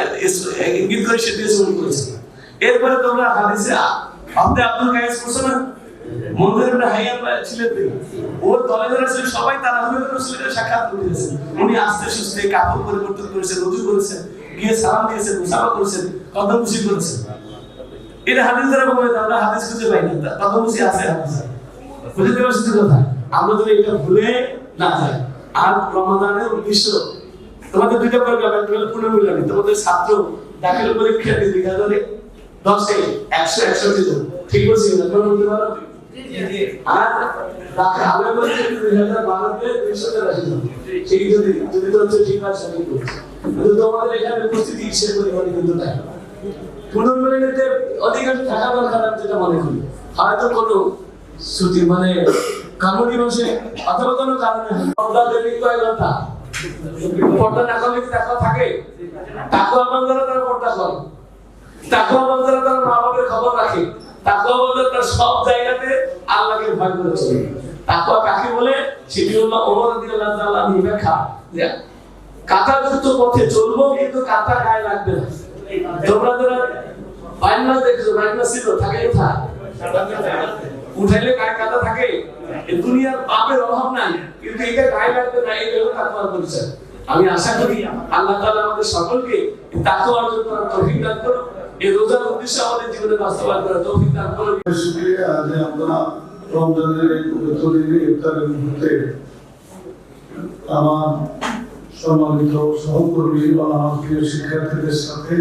ইঙ্গিত করে সেটা দিয়ে চুমু করেছেন। এরপরে তোমরা হাদিসে আব্দুল কায়েস পড়ছো না, মন্দিরের হাইয়ান ছিলেন, ওর দলে যারা ছিল সবাই তারা হযরত রাসূলের সাক্ষাৎ করেছেন। উনি আস্তে সুস্তে কাপড় পরিবর্তন করেছেন, ওযু করেছেন, গিয়ে সালাম দিয়েছেন, মুসাফা করেছেন, কদম খুশি করেছেন। এটা হাদিস দ্বারা বলে, আমরা হাদিস খুঁজে পাই না, কদম খুশি আছে হাদিসে। বুঝতে পারছি কথা, আমরা যদি এটা ভুলে না যাই। আর রমাদানের উদ্দেশ্য তোমাদের দুইটা প্রোগ্রাম, একটা হলো পুনর্মূল্যায়ন, তোমাদের ছাত্র দাখিল পরীক্ষা 2010-এ 100 দিল, ঠিক বলছি না? তোমরা বলতে পারো? আর আমরা বলছি 2012-তে 283 দিল, ঠিক যদি তো হচ্ছে ঠিক আছে, ঠিক বলছি। কিন্তু তোমাদের এখানে উপস্থিতি হিসেবে পরিমাণে কিন্তু নাই। পুনর্মূল্যায়নেতে অধিকাংশ থাকা দরকার, আমি যেটা মনে করি। হয়তো কোনো ছুটি মানে কর্মদিবসে অথবা কোনো কারণে পর্দা দেবে কয়েক ঘন্টা, পর্দা না করলে কি তাকওয়া থাকে? তাকওয়া বান্দারা তারা পর্দা করে, তাকওয়া বান্দারা তারা মা বাবার খবর রাখে, তাকওয়া বান্দারা তার সব জায়গাতে আল্লাহকে ভয় করে চলে। তাকওয়া কাকে বলে? সেটি হলো ওমর রাদিয়াল্লাহু তাআলা আনহু ব্যাখ্যা যে কাঁটাযুক্ত পথে চলবো কিন্তু কাঁটা গায়ে লাগবে না। তোমরা যারা বাইনা দেখছো, বাইনা ছিল থাকে কোথায়? উঠাইলে গায়ে কাঁটা থাকে। এই দুনিয়ার পাপের অভাব নাই, কিন্তু এটা গায়ে লাগবে না, এই হলো তাকওয়ার পরিচয়। আমি আশা করি আল্লাহ তাআলা আমাদের সকলকে তাকওয়া অর্জন করার তৌফিক দান করুন, এই রোজার উদ্দেশ্যে আমাদের জীবনে বাস্তবায়ন করার তৌফিক দান করুন। শুকরিয়া যে আপনারা রমজানের এই পবিত্র দিনে ইফতারের মুহূর্তে আমার সম্মানিত সহকর্মী বা আমার প্রিয় শিক্ষার্থীদের সাথে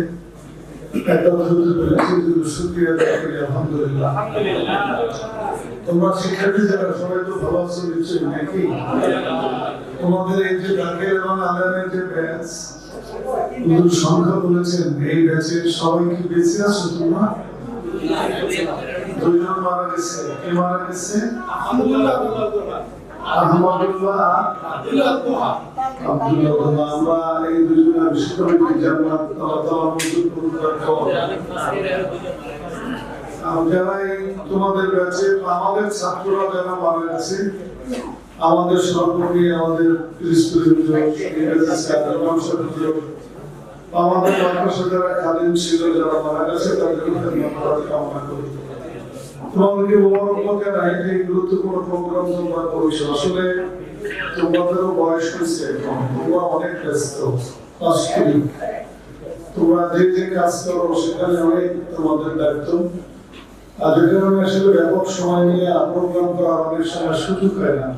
একত্রিত হয়েছি। শুকরিয়া আদায় করি, আলহামদুলিল্লাহ। তোমরা শিক্ষার্থী যারা সবাই তো ভালো আছো নিশ্চয়ই, নাকি? তোমাদের এই যে দাখিল এবং আলিমের যে ব্যাচ, সংখ্যা বলেছেন, এই ব্যাচের সবাই কি বেঁচে আছো তোমরা? 2 জন মারা গেছে। কে মারা গেছে? আহমদুল্লাহ, আব্দুল্লাহ। আমরা এই 2 জনের বিশ্ববিদ্যালয়ে জান্নাত আল্লাহ তাআলা মঞ্জুর করুন। যারা তোমাদের ব্যাচে আমাদের ছাত্ররা যারা মারা গেছে, আমাদের সহকর্মী, আমাদের আমাদের মাদ্রাসা যারা কালীন ছিল, যারা মারা গেছে, তাদেরকে কামনা করি। তোমাদেরকে মোবারকবাদ জানাই যে গুরুত্বপূর্ণ প্রোগ্রাম তোমরা করেছো। আসলে তোমাদেরও বয়স হয়েছে, তোমরা অনেক ব্যস্ত, তোমরা যে কাজ করো সেখানে অনেক তোমাদের দায়িত্ব। আর যে কারণে আসলে ব্যাপক সময় নিয়ে প্রোগ্রাম করার অনেক সময় সুযোগ হয় না।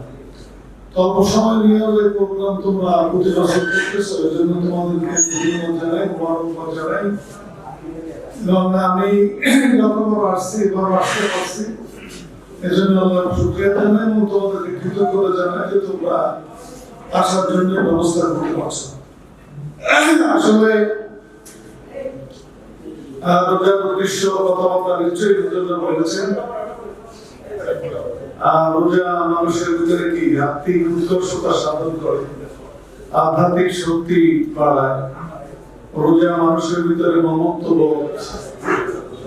অল্প সময় নিয়ে যে প্রোগ্রাম তোমরা প্রতি বছর করতেছো, এই জন্য তোমাদেরকে ধন্যবাদ জানাই, মোবারকবাদ জানাই। আমি যতবার আসছি, এবার আসতে পারছি, এই জন্য আল্লাহর শুকরিয়া জানাই এবং তোমাদেরকে কৃতজ্ঞতা জানাই যে তোমরা আসার জন্য ব্যবস্থা করতে পারছো। আসলে রোজার উদ্দেশ্য কথাবার্তা নিশ্চয়ই হুজুররা বলেছেন। রোজা মানুষের ভিতরে কি আত্মিক উৎকর্ষতা সাধন করে, আধ্যাত্মিক শক্তি বাড়ায়। রোজা মানুষের ভিতরে মমত্ববোধ,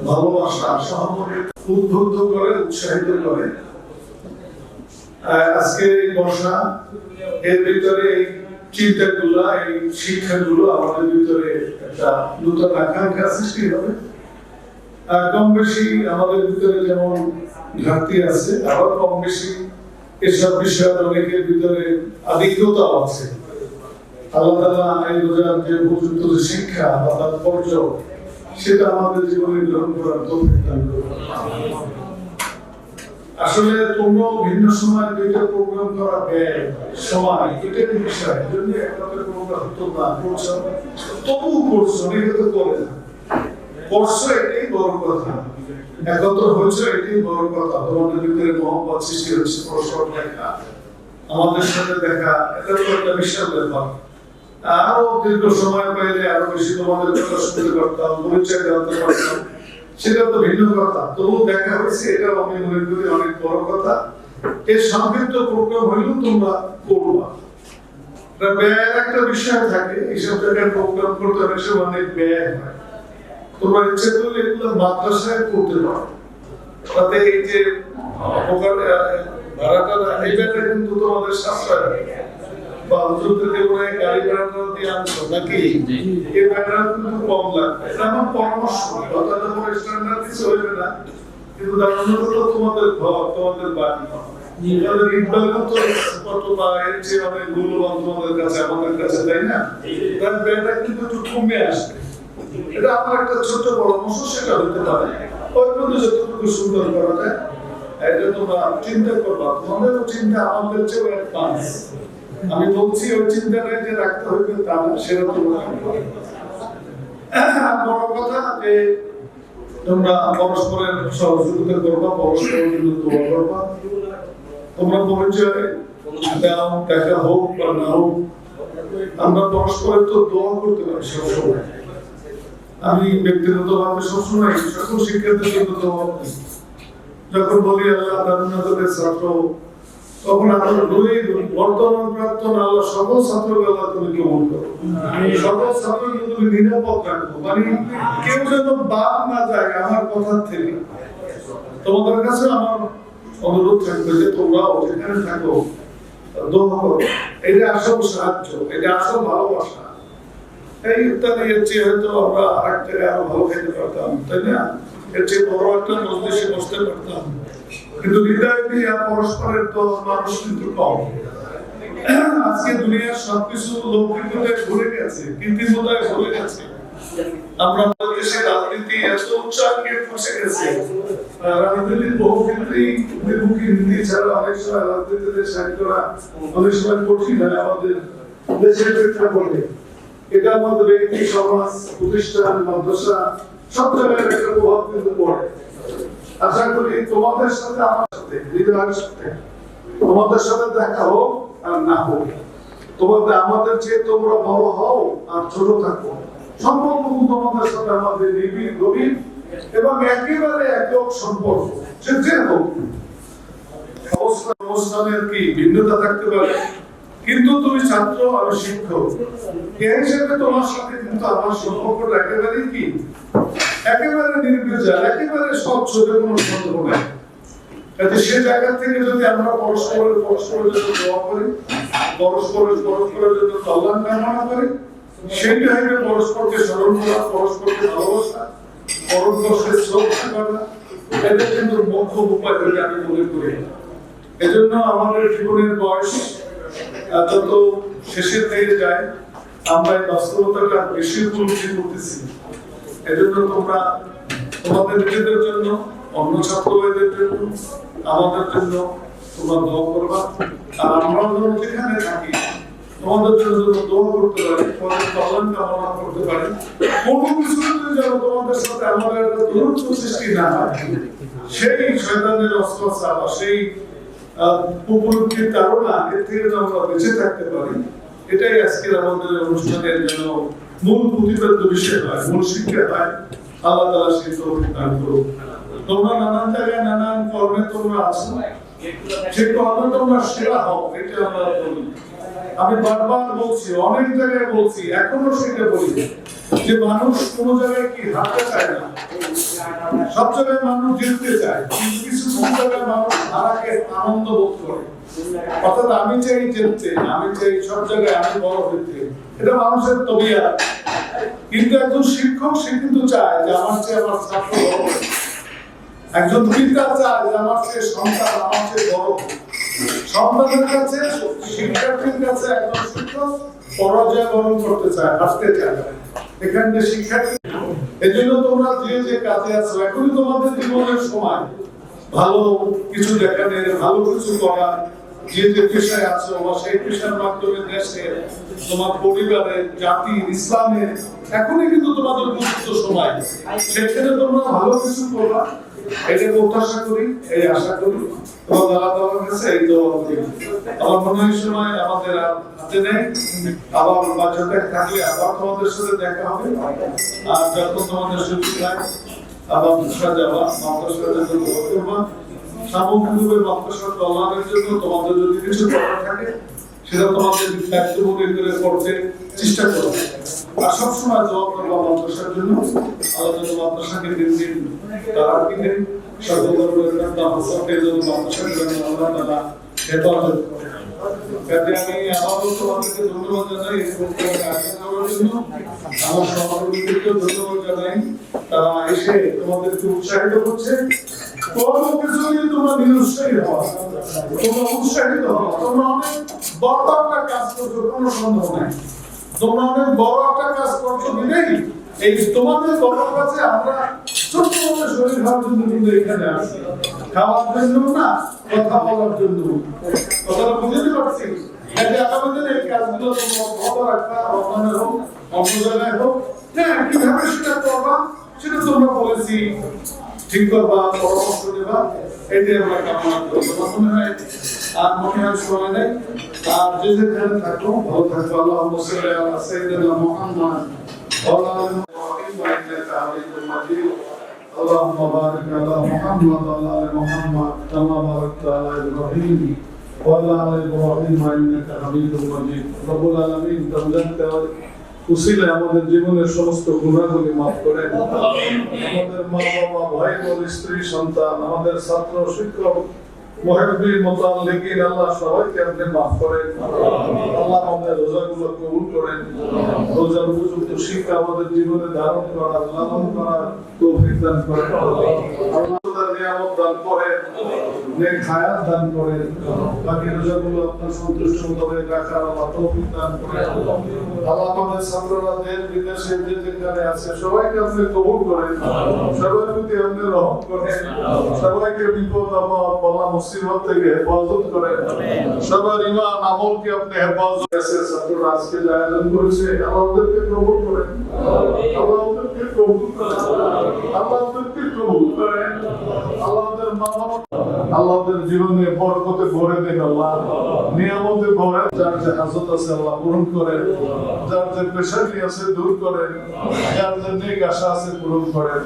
ভালোবাসা, সহমর্মিতা উদ্বুদ্ধ করে, উৎসাহিত করে। আজকে এই বর্ষা, এর ভিতরে এই চিন্তাগুলো, এই শিক্ষাগুলো আমাদের ভিতরে একটা নতুন আকাঙ্ক্ষা সৃষ্টি হবে। কম বেশি আমাদের ভিতরে যেমন ঘাটতি আছে, আবার কম বেশি এসব বিষয়ে অনেকের ভিতরে আধিক্যতাও আছে। আল্লাহ তাআলা এই রোজার যে উপযুক্ত শিক্ষা বা তাৎপর্য, সেটা আমাদের জীবনে গ্রহণ করার তৌফিক দান করুন। আসলে তোমরাও ভিন্ন সময় দুইটা প্রোগ্রাম করা ব্যয় সময়, এটাই বিষয়। এই জন্য একটাতে প্রোগ্রাম তোমরা করছো, তবু করছো, অনেকে তো করে না। করছো, এটাই বড় কথা। একত্র হয়েছে, এটাই বড় কথা। তোমাদের ভিতরে মহব্বত সৃষ্টি হচ্ছে, পরস্পর দেখা, আমাদের সাথে দেখা, এটা তো একটা বিশাল ব্যাপার। আরো দীর্ঘ সময় পাইলে আরো বেশি তোমাদের কথা শুনতে পারতাম, পরিচয় জানতে পারতাম, সেটা তো ভিন্ন কথা। তবু দেখা হয়েছে, এটাও আমি মনে করি অনেক বড় কথা। এর সংক্ষিপ্ত প্রোগ্রাম হইলেও তোমরা করবা। ব্যয়ের একটা বিষয় থাকে, এইসব জায়গায় প্রোগ্রাম করতে অনেক সময় অনেক ব্যয় হয়। তোমরা ইচ্ছে করলে এগুলো মাদ্রাসায় করতে পারো, তাতে এই যে ভাড়াটা, এই ব্যাপারে কিন্তু তোমাদের সাশ্রয় হবে। বা হুজুরদেরকে মনে হয় গাড়ি ভাড়া দিয়ে আনছো নাকি, এই ব্যাপারটা কিন্তু কম লাগবে। এটা আমার পরামর্শ, হয়তো তোমার স্ট্যান্ডার্ড কিছু হইবে না, কিন্তু দাঁড়ানো তো তোমাদের ঘর, তোমাদের বাড়ি। তাদের ইকবাল তো কত বা এর চেয়ে অনেক মূল্যবান তোমাদের কাছে, আমাদের কাছে, তাই না? তার ব্যাপারটা কিন্তু একটু কমে আসবে। এটা আমার একটা ছোট পরামর্শ, সেটা হতে পারে ওই পর্যন্ত যতটুকু সুন্দর করা যায়। এটা তোমরা চিন্তা করবা, তোমাদেরও চিন্তা আমাদের চেয়েও অ্যাডভান্স। আমি বলছি ওই চিন্তাটাই যে রাখতে হবে তা না, সেটা তোমরা বড় কথা যে তোমরা পরস্পরের সহযোগিতা করবা, পরস্পরের জন্য দোয়া করবা। তোমরা পরিচয় দাও, দেখা হোক বা না হোক, আমরা পরস্পরের তো দোয়া করতে পারি সবসময়। আমি ব্যক্তিগতভাবে সবসময় সকল শিক্ষার্থীর জন্য দোয়া করি। যখন বলি আল্লাহ তাদের ছাত্র, তখন আমরা বলি বর্তমান প্রাক্তন আল্লাহ সকল ছাত্রকে আল্লাহ তুমি কবুল করো, সকল ছাত্রকে তুমি নিরাপদ রাখো, মানে কেউ যেন বাদ না যায় আমার কথা থেকে। তোমাদের কাছে আমার অনুরোধ থাকবে যে তোমরাও যেখানে থাকো দোয়া করো। এটা আসল সাহায্য, এটা আসল ভালোবাসা। এই ইত্যাদি এর চেয়ে হয়তো আমরা আরেক জায়গায় আরো ভালো খেতে পারতাম, তাই না? এর চেয়ে বড় একটা মজলিসে বসতে পারতাম, কিন্তু হৃদয় দিয়ে পরস্পরের তো মানুষ কিন্তু কম। আজকে দুনিয়ার সবকিছু লৌকিকতায় ভরে গেছে, কৃত্রিমতায় ভরে গেছে। আমরা দেশে রাজনীতি এত উচ্চাঙ্গে পৌঁছে গেছে, রাজনীতির বহু ক্ষেত্রেই বিমুখী নীতি ছাড়া অনেক সময় রাজনীতিতে সাহায্য করা অনেক সময় কঠিন হয় আমাদের দেশের প্রেক্ষাপটে। এটা আমাদের ব্যক্তি, সমাজ, প্রতিষ্ঠান, মাদ্রাসা সব জায়গায় একটা প্রভাব কিন্তু পড়ে। আশা করি তোমাদের সাথে আমার সাথে হৃদয়ের সাথে তোমাদের সাথে দেখা হোক আর না হোক, তোমাদের আমাদের চেয়ে তোমরা বড় হও আর ছোট থাকো, সম্পর্ক তোমাদের সাথে আমাদের নিবিড় গভীর এবং একেবারে একক সম্পর্ক। যে হোক অবস্থানের কি ভিন্নতা থাকতে পারে, কিন্তু তুমি ছাত্র, আমি শিক্ষক, এই হিসেবে তোমার সাথে কিন্তু আমার সম্পর্কটা একেবারেই কি একেবারে নির্বিচার, একেবারে স্বচ্ছ, কোনো সন্দেহ নাই। কাজে সে জায়গা থেকে যদি আমরা পরস্পরের জন্য দোয়া করি, পরস্পরের জন্য কল্যাণ কামনা করি, সেইটা হবে পরস্পরকে স্মরণ করা, পরস্পরকে ভালোবাসা, পরস্পরকে শ্রদ্ধা করা। এটা কিন্তু মুখ্য উপায় বলে আমি মনে করি। এজন্য আমাদের জীবনের বয়স যত শেষের দিকে যায়, আমরা এই বাস্তবতাটা বেশি উপলব্ধি করতেছি। এজন্য তোমরা তোমাদের নিজেদের জন্য, অন্য ছাত্র ভাইদের জন্য, আমাদের জন্য তোমরা দোয়া করবা। আর আমরা যেখানে থাকি তোমাদের জন্য দোয়া করতে পারি, তোমাদের কল্যাণ কামনা করতে পারি। কোনো কিছু যেন তোমাদের সাথে আমাদের একটা দূরত্ব সৃষ্টি না হয়, সেই শয়তানের অস্ত্রসা বা সেই উপলব্ধির ধারণা, এর থেকে যেন আমরা বেঁচে থাকতে পারি। এটাই আজকের আমাদের অনুষ্ঠানের জন্য মূল প্রতিপাদ্য বিষয় হয়, মূল শিক্ষা হয়। আল্লাহ তাআলা সেই তৌফিক দান করুন। তোমরা নানান জায়গায় নানান কর্মে তোমরা আছো, সেই কর্মে তোমরা সেরা হও, এটা আমরা বলি। আমি বারবার বলছি, অনেক জায়গায় বলছি, এখনো সেটা বলি যে মানুষ কোন জায়গায় কি হারতে চায় না, সব জায়গায় মানুষ জিততে চায়, কিন্তু কিছু জায়গায় মানুষ হারাকে আনন্দ বোধ করে। অর্থাৎ আমি চাই জিততে, আমি চাই সব জায়গায় আমি বড় হইতে, এটা মানুষের তবিয়ত। কিন্তু একজন শিক্ষক সে কিন্তু চায় যে আমার চেয়ে আমার ছাত্র বড় হোক, একজন পিতা চায় যে আমার চেয়ে সন্তান আমার চেয়ে বড় হোক। সন্তানের কাছে, শিক্ষার্থীর কাছে একজন শিক্ষক পরাজয় বরণ করতে চায়, হাসতে চায়। এখানে শিক্ষার্থী, এই জন্য তোমরা যে কাজে আছো, এখনই তোমাদের জীবনের সময় ভালো কিছু দেখানোর, ভালো কিছু করার, যে পেশায় আছো বা সেই পেশার মাধ্যমে দেশে, তোমার পরিবারের, জাতির, ইসলামের এখনই কিন্তু তোমাদের উপযুক্ত সময়। সেখানে তোমরা ভালো কিছু করবা, এটা প্রত্যাশা করি, এই আশা করি। এবং আল্লাহ তাআলার কাছে এই দোয়া করি। আমার মনে হয় সময় আমাদের হাতে নেই, আবার বাচ্চাটা থাকলে আবার তোমাদের সাথে দেখা হবে। আর যখন তোমাদের সুযোগ হয় আবার মাদ্রাসা যাওয়া, মাদ্রাসার জন্য দোয়া করবা। সামগ্রিকভাবে মাদ্রাসার কল্যাণের জন্য তোমাদের যদি কিছু করার থাকে, সেটা তোমাদের দায়িত্ব মনে করে করতে চেষ্টা করো। আর সবসময় দোয়া করবা মাদ্রাসার জন্য, আল্লাহ যেন মাদ্রাসাকে দিন দিন তারা কিনে সর্বধর্মের মাদ্রাসাকে যেন মাদ্রাসার জন্য আল্লাহ তাআলা হেফাজত করে। কাজে আমি আবারও তোমাদেরকে ধন্যবাদ জানাই এই বক্তব্য আয়োজন করার জন্য। আমার সহকর্মীদেরকেও ধন্যবাদ জানাই, তারা এসে তোমাদেরকে উৎসাহিত করছে। কোনো কিছু নিয়ে তোমরা নিরুৎসাহী হওয়া, তোমরা উৎসাহিত হওয়া। তোমরা অনেক বড় একটা কাজ করছো, কোনো সন্দেহ নাই। তোমরা অনেক বড় একটা কাজ করছো বিধায় এই তোমাদের কথার কাছে আমরা ছোট্ট করে শরীর খাওয়ার জন্য কিন্তু এখানে আসি, খাওয়ার জন্য না, কথা বলার জন্য। কথাটা বুঝতে পারছি? কাজে আগামী দিনে এই কাজগুলো তোমরা ভালো রাখবা, রমজানের হোক, অন্য জায়গায় হোক, হ্যাঁ, কিভাবে সেটা করবা সেটা তোমরা পলিসি ঠিক করবা, পরামর্শ দেবা, এটাই আমরা কামনা করি। মনে হয় আর মনে হয় সময় নেই, আর যে যেখানে থাকো ভালো থাকবো। আল্লাহুম্মা সাল্লি আলা সাইয়্যিদিনা মুহাম্মদ ওয়া আলা আলি মুহাম্মদ ইন্নাকা হামিদুম মাজিদ। اللهم بارك على محمد وعلى ال محمد كما باركت على ابراهيم وعلى ال ابراهيم انك حميد مجيد। رب العالمين রমজানকে উসিলে আমাদের জীবনের সমস্ত গুনাহগুলি মাফ করেন। আমাদের মা বাবা, ভাই বোন, স্ত্রী, সন্তান, আমাদের ছাত্র, শিক্ষক, মুহাব্বির, মুতাল্লিকিন, আল্লাহ সবাইকে আপনি মাফ করেন। আল্লাহ আমাদের রোজাগুলো কবুল করেন। রোজার উপযুক্ত শিক্ষা আমাদের জীবনে ধারণ করার, লালন করার তৌফিক দান করেন। আল্লাহ তাআলা নিয়ামত দান করেন, নেক হায়াত দান করেন। বাকি রোজাগুলো আপনার সন্তুষ্ট করে রাখার আল্লাহ তৌফিক দান করেন। আল্লাহ আমাদের ছাত্ররা দেশ বিদেশে যে যেখানে আছে সবাইকে আপনি কবুল করেন, সবার প্রতি আপনি রহম করেন, সবাইকে বিপদ আপদ বালা মুসিবত থেকে হেফাজত করেন, সবার ঈমান আমলকে আপনি হেফাজত করেন। ছাত্ররা আজকে যে আয়োজন করেছে আল্লাহ ওদেরকে কবুল করেন, আল্লাহ ওদেরকে কবুল করেন, আল্লাহ ওদেরকে কবুল করেন। আল্লাহ ওদের মা বাবা, আল্লাহ ওদের জীবনে বরকতে ভরে দেন, আল্লাহ নিয়ামতে ভরে। যার যে হাজত আছে আল্লাহ পূরণ করেন, যার যে পেশানি আছে দূর করেন, যার যে নেক আশা আছে পূরণ করেন।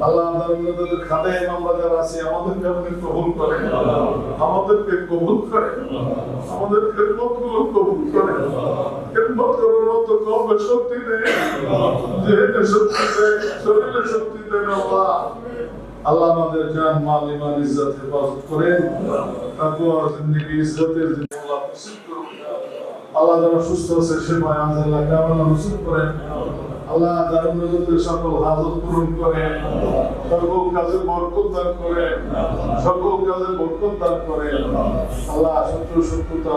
আল্লাহ আমাদের খাদেম আমরা যারা আছি আমাদেরকে আপনি কবুল করেন, আমাদেরকে কবুল করেন, আমাদের খেদমতগুলো কবুল করেন। খেদমত করার মতো কলবে শক্তি দেন, দেহে শক্তি দেন, শরীরে শক্তি দেন। আল্লাহ আল্লাহ আমাদের জান, মাল, ঈমান, ইজ্জত হেফাজত করেন। তাকওয়া জিন্দেগি ইজ্জতের জিন্দেগি আল্লাহ নসিব করুন। আল্লাহ যারা সুস্থ আছে সেবায় আল্লাহ কামনা নসিব করেন। আল্লাহ দারুন নজরদের সকল হাজত পূরণ করেন, সকল কাজে বরকত দান করেন, সকল কাজে বরকত দান করেন। আল্লাহ শত্রু শত্রুতা,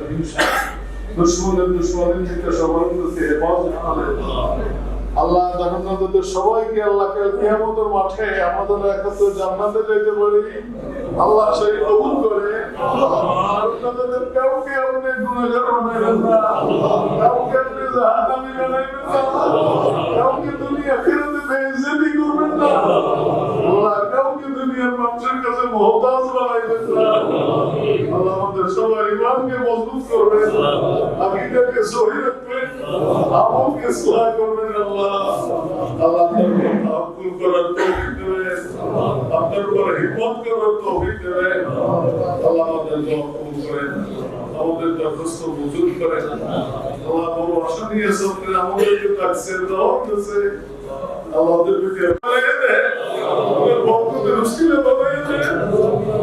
হিংসা, দুশ্মনের দুশ্মনের থেকে সবাইকে হেফাজত করেন। আল্লাহ জান্নাতের সবাইকে আল্লাহ কাল কিয়ামতের মাঠে আমাদের একত্র জান্নাতে যেতে পারি আল্লাহ সেই কবুল করে। জান্নাতের কাউকে আপনি গুনাহগার বানাবেন না, কাউকে আপনি জাহান্নামী বানাবেন না, কাউকে দুনিয়া আখিরাতে বেইজ্জতি করবেন না। আল্লাহ কাউকে দুনিয়ার মানুষের কাছে মুহতাজ বানাবেন না। আল্লাহ আমাদের সবার ঈমানকে মজবুত করবেন, আকীদাকে সহি রাখবেন, আমলকে ইসলাহ করবেন। আল্লাহ আপনার তাওয়াক্কুল করার তৌফিক দেবেন, আপনার উপর হিম্মত করার তৌফিক দেবেন। আল্লাহ আমাদের দোয়া কবুল করেন, আমাদের দরখাস্ত মঞ্জুর করেন। আল্লাহ বড় আশা নিয়ে সবকে আমাদেরকে তাকসীর দাও দিয়েছে। আল্লাহ আমাদেরকে বানায় দেন, আমাদের বরকতের উসিলা বানায় দেন,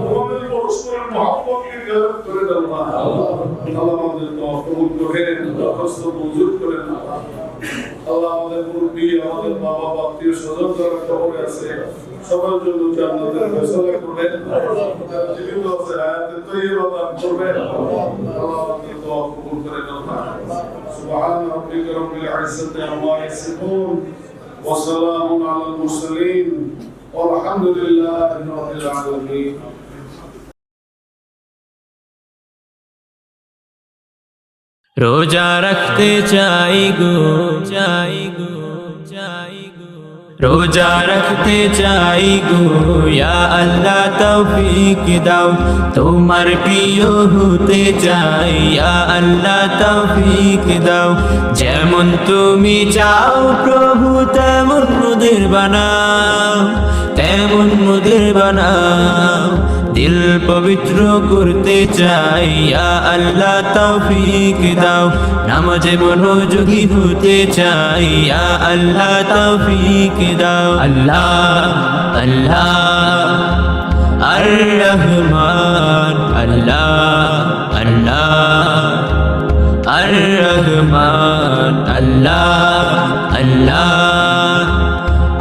আমাদের পরস্পরের মহব্বতকে গায়ব করে দেন। আল্লাহ আমাদের দোয়া কবুল করেন, দরখাস্ত মঞ্জুর করেন। আল্লাহ আমাদের মুরব্বী, আমাদের মা বাবা, আত্মীয় স্বজন যারা কবরে আছে সবার জন্য জান্নাতের ফয়সালা করবেন, জীবিত আছে হায়াতে তৈয়বা দান করবেন। আল্লাহ আমাদের দোয়া কবুল করেন। সুবহান রাব্বিকা রাব্বিল ইজ্জাতি আম্মা ইয়াসিফুন ওয়া সালামুন আলাল মুরসালিন ওয়ালহামদুলিল্লাহি রাব্বিল আলামিন। रोजा रखते चाई गो, रोजा रखते चाई गो, या अल्लाह तौफीक दाओ, तुम्हार प्रिय होते चाই, या अल्लाह तौफीक दाओ। যেমন তুমি চাও প্রভু তেমন মোদের বানাও, তেমন মোদের বানাও। দিল পবিত্র করতে চাই, ইয়া আল্লাহ তৌফিক দাও। নামাজে মনোযোগী হতে চাই, ইয়া আল্লাহ তৌফিক দাও। আল্লাহ আল্লাহ আর রহমান, আল্লাহ আল্লাহ আর রহমান, আল্লাহ আল্লাহ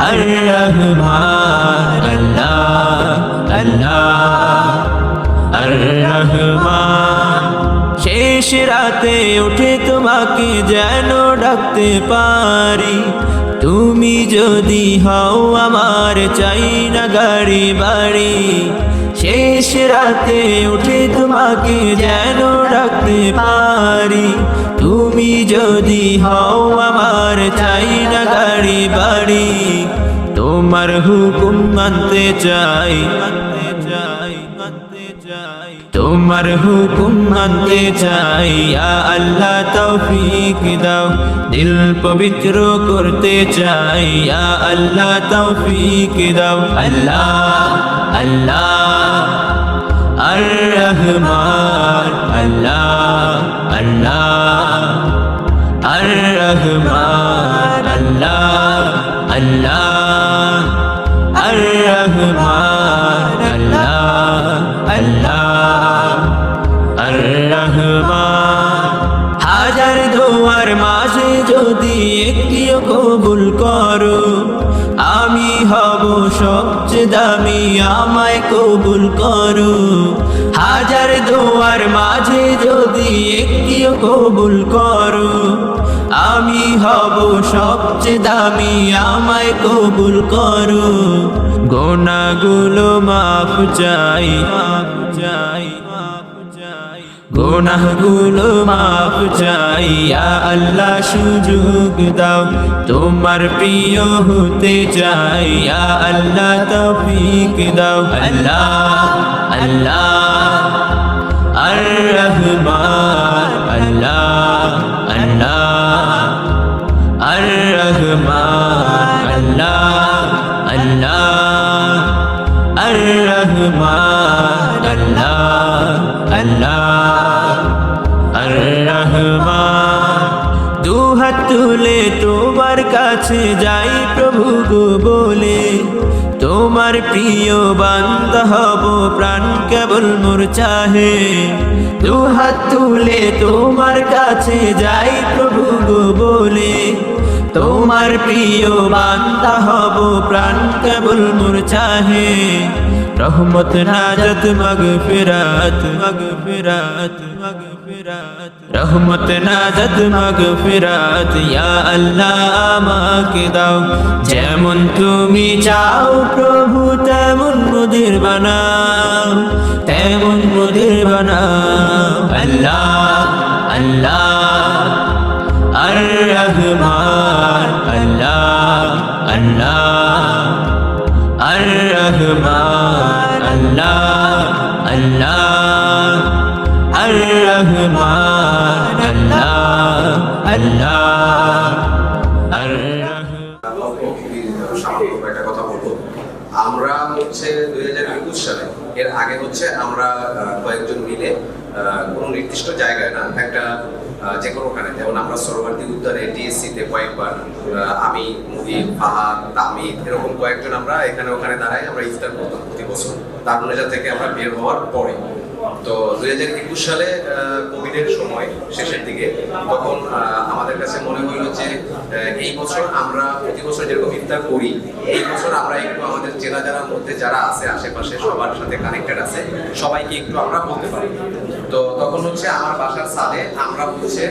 আর রহমান, আল্লাহ আল্লাহ আর রহমান। শেষ রাতে উঠে তোমাকে যেন ডাকতে পারি, তুমি যদি হও আমার, চাই না গাড়ি বাড়ি, শেষ রাতে উঠে তোমাকে যেন ডাকতে পারি। তুমি যদি হও আমার, চাই না গাড়ি বাড়ি, তোমার হুকুম মানতে চাই, তোমার হুকুম মানতে চাই। ইয়া আল্লাহ তৌফিক দাও, দিল পবিত্র করতে চাই। ইয়া আল্লাহ তৌফিক দাও। আল্লাহ আল্লাহ আর রহমান, আল্লাহ আল্লাহ আর রহমান, আল্লাহ আল্লাহ আর রহমান, আল্লাহ আল্লাহ আর রহমান। হাজার দোয়ার মাঝে যদি একটিও কবুল করো, আমি হব সবচেয়ে দামি, আমায় কবুল করো। হাজার দোয়ার মাঝে যদি একটিও কবুল করো, আমি হব সবচেয়ে দামি, আমায় কবুল করো। গুনাহগুলো মাফ চাই, মাফ চাই, গুনাহগুলো মাফ চাই। ইয়া আল্লাহ সুযোগ দাও, তোমার প্রিয় হতে চাই। ইয়া আল্লাহ তৌফিক দাও। আল্লাহ আল্লাহ আর রহমান, আল্লাহ আল্লাহ আর রহমান, আল্লাহ আল্লাহ আর রহমান, আল্লাহ আল্লাহ আর রহমান। দুহাত তুলে তোমার কাছে যাই প্রভু গো বলে, তোমার প্রিয় বান্দা হব, প্রাণ কেবল মোর চাহে। দুহাত তুলে তোমার কাছে যাই প্রভু গো বলে, তোমার প্রিয় বান্দা হব, প্রাণ কেবল মোর চাহে। রহমত নাজাত মাগফিরাত, মাগফিরাত, মাগফিরাত, রহমত নাজাত মাগফিরাত। ইয়া আল্লাহ আমাকে দাও, যেমন তুমি চাও প্রভু তেমন মোদের বানাও, তেমন মোদের বানাও। আল্লাহ আল্লাহ আর রহমান, আল্লাহ আল্লাহ আর রহমান, আল্লাহ আল্লাহ আর রহমান, আল্লাহ আল্লাহ আর সামান্য একটা কথা বলবো। আমরা হচ্ছে 2021 সালে, এর আগে হচ্ছে আমরা কয়েকজন মিলে কোনো নির্দিষ্ট জায়গায় না, একটা যে কোনোখানে, যেমন আমরা সরোবরদী উদ্যানে, ডিএসসিতে কয়েকবার, আমি, মুহিব, ফাহাদ, তাহমিদ, এরকম কয়েকজন আমরা এখানে ওখানে দাঁড়াই, আমরা ইফতার করতাম প্রতি বছর দারুণেজা থেকে আমরা বের হওয়ার পরে। তো 2021 সালে কোভিডের সময় শেষের দিকে, তখন আমাদের কাছে মনে হলো যে এই বছর আমরা প্রতি বছর যেরকম ইফতার করি, এই বছর আমরা একটু আমাদের জেলা জেলার মধ্যে যারা আছে আশেপাশে সবার সাথে কানেক্টেড আছে, সবাইকে একটু আমরা বলতে পারি। তো তখন হচ্ছে আমার বাসার ছাদে আমরা হচ্ছে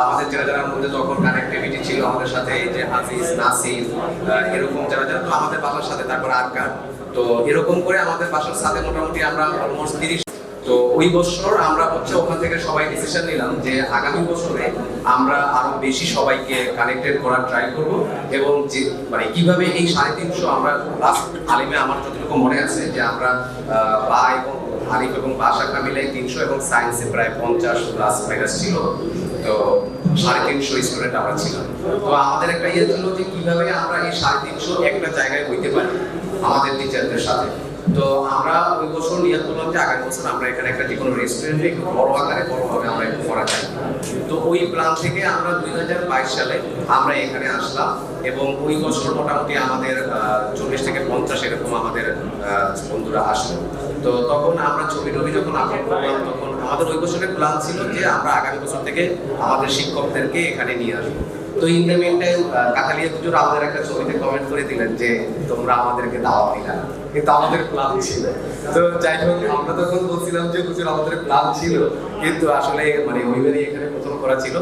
আমাদের জেলা জেলার মধ্যে তখন কানেক্টিভিটি ছিল আমাদের সাথে, যে আজিজ, নাসির, এরকম যারা যারা, তো আমাদের বাসার সাথে, তারপর আরকান, তো এরকম করে আমাদের বাসার সাথে মোটামুটি আমরা অলমোস্ট 30। তো ওই বছর আমরা হচ্ছে ওখান থেকে সবাই ডিসিশন নিলাম যে আগামী বছরে আমরা আরো বেশি সবাইকে কানেক্টেড করার ট্রাই করব, এবং যে মানে কিভাবে এই 350 আমরা লাস্ট আলিমে আমার যতটুকু মনে আছে যে আমরা বা এবং আলিফ এবং বা শাখা মিলে 300 এবং সায়েন্সে প্রায় 50 প্লাস মাইনাস ছিল। তো 350 স্টুডেন্ট আমরা ছিলাম। তো আমাদের একটা ইয়ে ছিল যে কিভাবে আমরা এই 350 একটা জায়গায় হইতে পারি আমাদের টিচারদের সাথে। তো আমরা ওই বছর নিয়ে করলাম যে আগামী বছর আমরা এখানে একটা যে কোনো রেস্টুরেন্টে একটু বড় আকারে বড়ভাবে আমরা একটু করা চাই। তো ওই প্ল্যান থেকে আমরা 2022 সালে আমরা এখানে আসলাম, এবং ওই বছর মোটামুটি আমাদের 40 থেকে 50 এরকম আমাদের বন্ধুরা আসলো। তো তখন আমরা ছবি যখন আপলোড করলাম, তখন আমাদের ওই বছরের প্ল্যান ছিল যে আমরা আগামী বছর থেকে আমাদের শিক্ষকদেরকে এখানে নিয়ে আসবো। তো ইন দ্য মিন টাইম কাকালিয়া হুজুর আমাদের একটা ছবিতে কমেন্ট করে দিলেন যে তোমরা আমাদেরকে দাওয়াত দিলা না, কিন্তু আমাদের প্ল্যান ছিল। তো যাই হোক আমরা তখন বলছিলাম যে হুজুর আমাদের প্ল্যান ছিল, কিন্তু আসলে মানে ওইবারই এখানে প্রথম করা ছিল।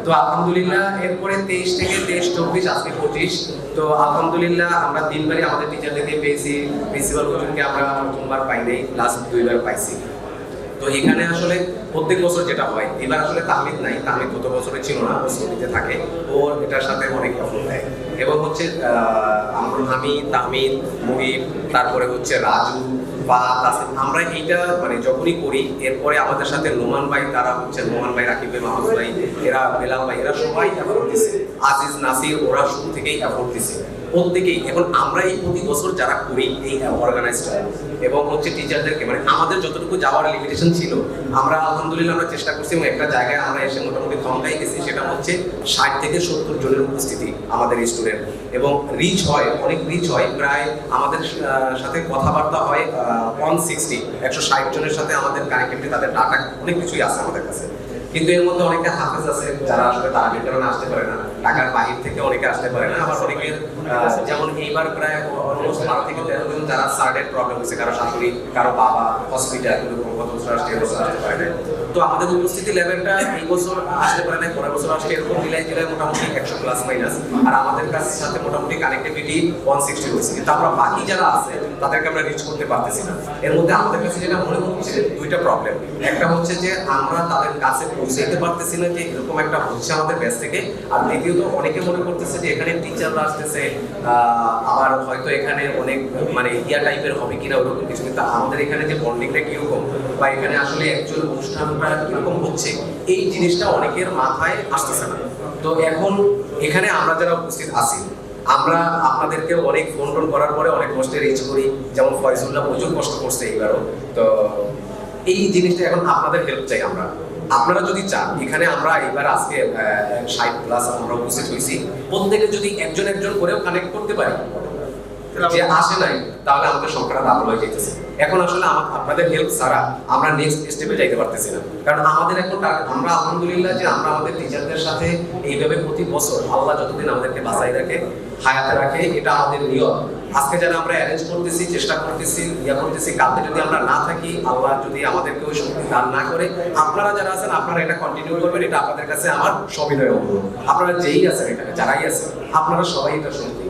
তো আলহামদুলিল্লাহ এরপরে 23 থেকে 23, 24 আজকে 25। তো আলহামদুলিল্লাহ আমরা 3বারই আমাদের টিচারদেরকে পেয়েছি, প্রিন্সিপাল হুজুরকে আমরা প্রথমবার পাই নাই, লাস্ট 2বার পাইছি। তো এখানে আসলে প্রত্যেক বছর যেটা হয়, এবার আসলে তাহমিদ নাই, তাহমিদ গত বছরে ছিল না, ও সৌদিতে থাকে, ও এটার সাথে অনেক এফোর্ট দেয়। এবং হচ্ছে আমি, তাহমিদ, মুহিব, তারপরে হচ্ছে রাজু, আমরা এইটা মানে যখনই করি এরপরে আমাদের সাথে নোমান ভাই, তারা হচ্ছে নোমান ভাই, রাকিব ভাই, মাহমুদ ভাই, এরা বেলাল ভাই, এরা সবাই এফোর্ট দিছে, আজিজ, নাসির, ওরা শুরু থেকেই এফোর্ট দিছে প্রত্যেকেই। এখন আমরা এই প্রতি বছর যারা করি এই অর্গানাইজটা এবং হচ্ছে টিচারদেরকে মানে আমাদের যতটুকু যাওয়ার লিমিটেশন ছিল, আমরা আলহামদুলিল্লাহ আমরা চেষ্টা করছি এবং একটা জায়গায় আমরা এসে মোটামুটি ক্ষমতায় গেছি, সেটা হচ্ছে 60 থেকে 70 জনের উপস্থিতি আমাদের স্টুডেন্ট। এবং রিচ হয়, অনেক রিচ হয়, প্রায় আমাদের সাথে কথাবার্তা হয় 160 জনের সাথে আমাদের কানেক্টিভিটি, তাদের ডাটা অনেক কিছুই আছে আমাদের কাছে। কিন্তু এর মধ্যে অনেকে হাফেজ আছে যারা আসলে তারাবির কারণে আসতে পারে না, ঢাকার বাহির থেকে অনেকে আসতে পারে না। আবার অনেকের যেমন এইবার প্রায় অলমোস্ট 12 থেকে 13 জন যারা সার্টের প্রবলেম হচ্ছে, কারো শাশুড়ি, কারো বাবা হসপিটাল, গত বছর আসতে, এবছর আসতে পারে না। তো আমাদের উপস্থিতি লেভেলটা এই বছর আসতে পারে না, পরের বছর আসতে, এরকম মিলাই জেলায় মোটামুটি 100 প্লাস মাইনাস। আর আমাদের কাছে সাথে মোটামুটি কানেক্টিভিটি 160 হচ্ছে, কিন্তু আমরা বাকি যারা আছে তাদেরকে আমরা রিচ করতে পারতেছি না। এর মধ্যে আমাদের কাছে যেটা মনে হচ্ছে 2টা প্রবলেম। একটা হচ্ছে যে আমরা তাদের কাছে পৌঁছাইতে পারতেছি না যে এরকম একটা হচ্ছে আমাদের ব্যাচ থেকে। আর দ্বিতীয়ত অনেকে মনে করতেছে যে এখানে টিচাররা আসতেছে, আবার হয়তো এখানে অনেক মানে ইয়া টাইপের হবে কিনা ওরকম কিছু, কিন্তু আমাদের এখানে যে বন্ডিংটা কিরকম বা এখানে আসলে অ্যাকচুয়াল অনুষ্ঠানটা কিরকম হচ্ছে এই জিনিসটা অনেকের মাথায় আসতেছে না। তো এখন এখানে আমরা যারা উপস্থিত আছি, আমরা আপনাদেরকে অনেক ফোন টোন করার পরে অনেক কষ্টে রিচ করি, যেমন ফয়জুল্লাহ প্রচুর কষ্ট করছে এইবারও। তো এই জিনিসটা এখন আপনাদের হেল্প চাই আমরা। আপনারা যদি চান, এখানে আমরা এবার আজকে 60 প্লাস আমরা উপস্থিত হয়েছি, প্রত্যেকে যদি একজন একজন করেও কানেক্ট করতে পারি, যে আসে নাই তাহলে আমাদের সংখ্যাটা ডাবল হয়ে যেতেছে। এখন আসলে আপনাদের হেল্প ছাড়া আমরা নেক্সট স্টেপে যাইতে পারতেছি না, কারণ আমাদের এখন আমরা আলহামদুলিল্লাহ যে আমরা আমাদের টিচারদের সাথে এইভাবে প্রতি বছর আল্লাহ যতদিন আমাদেরকে বাঁচাই রাখে, হায়াতে রাখে, এটা আমাদের নিয়ম। আজকে যারা আমরা অ্যারেঞ্জ করতেছি, চেষ্টা করতেছি, করতেছি, কালকে যদি আমরা না থাকি, আল্লাহ যদি আমাদেরকে ওই শক্তি দান না করে, আপনারা যারা আছেন আপনারা এটা কন্টিনিউ করবেন, এটা আপনাদের কাছে আমার সবিনয় অনুরোধ। আপনারা যেই আছেন এখানে, যারাই আছেন, আপনারা সবাই এটা শুনবেন।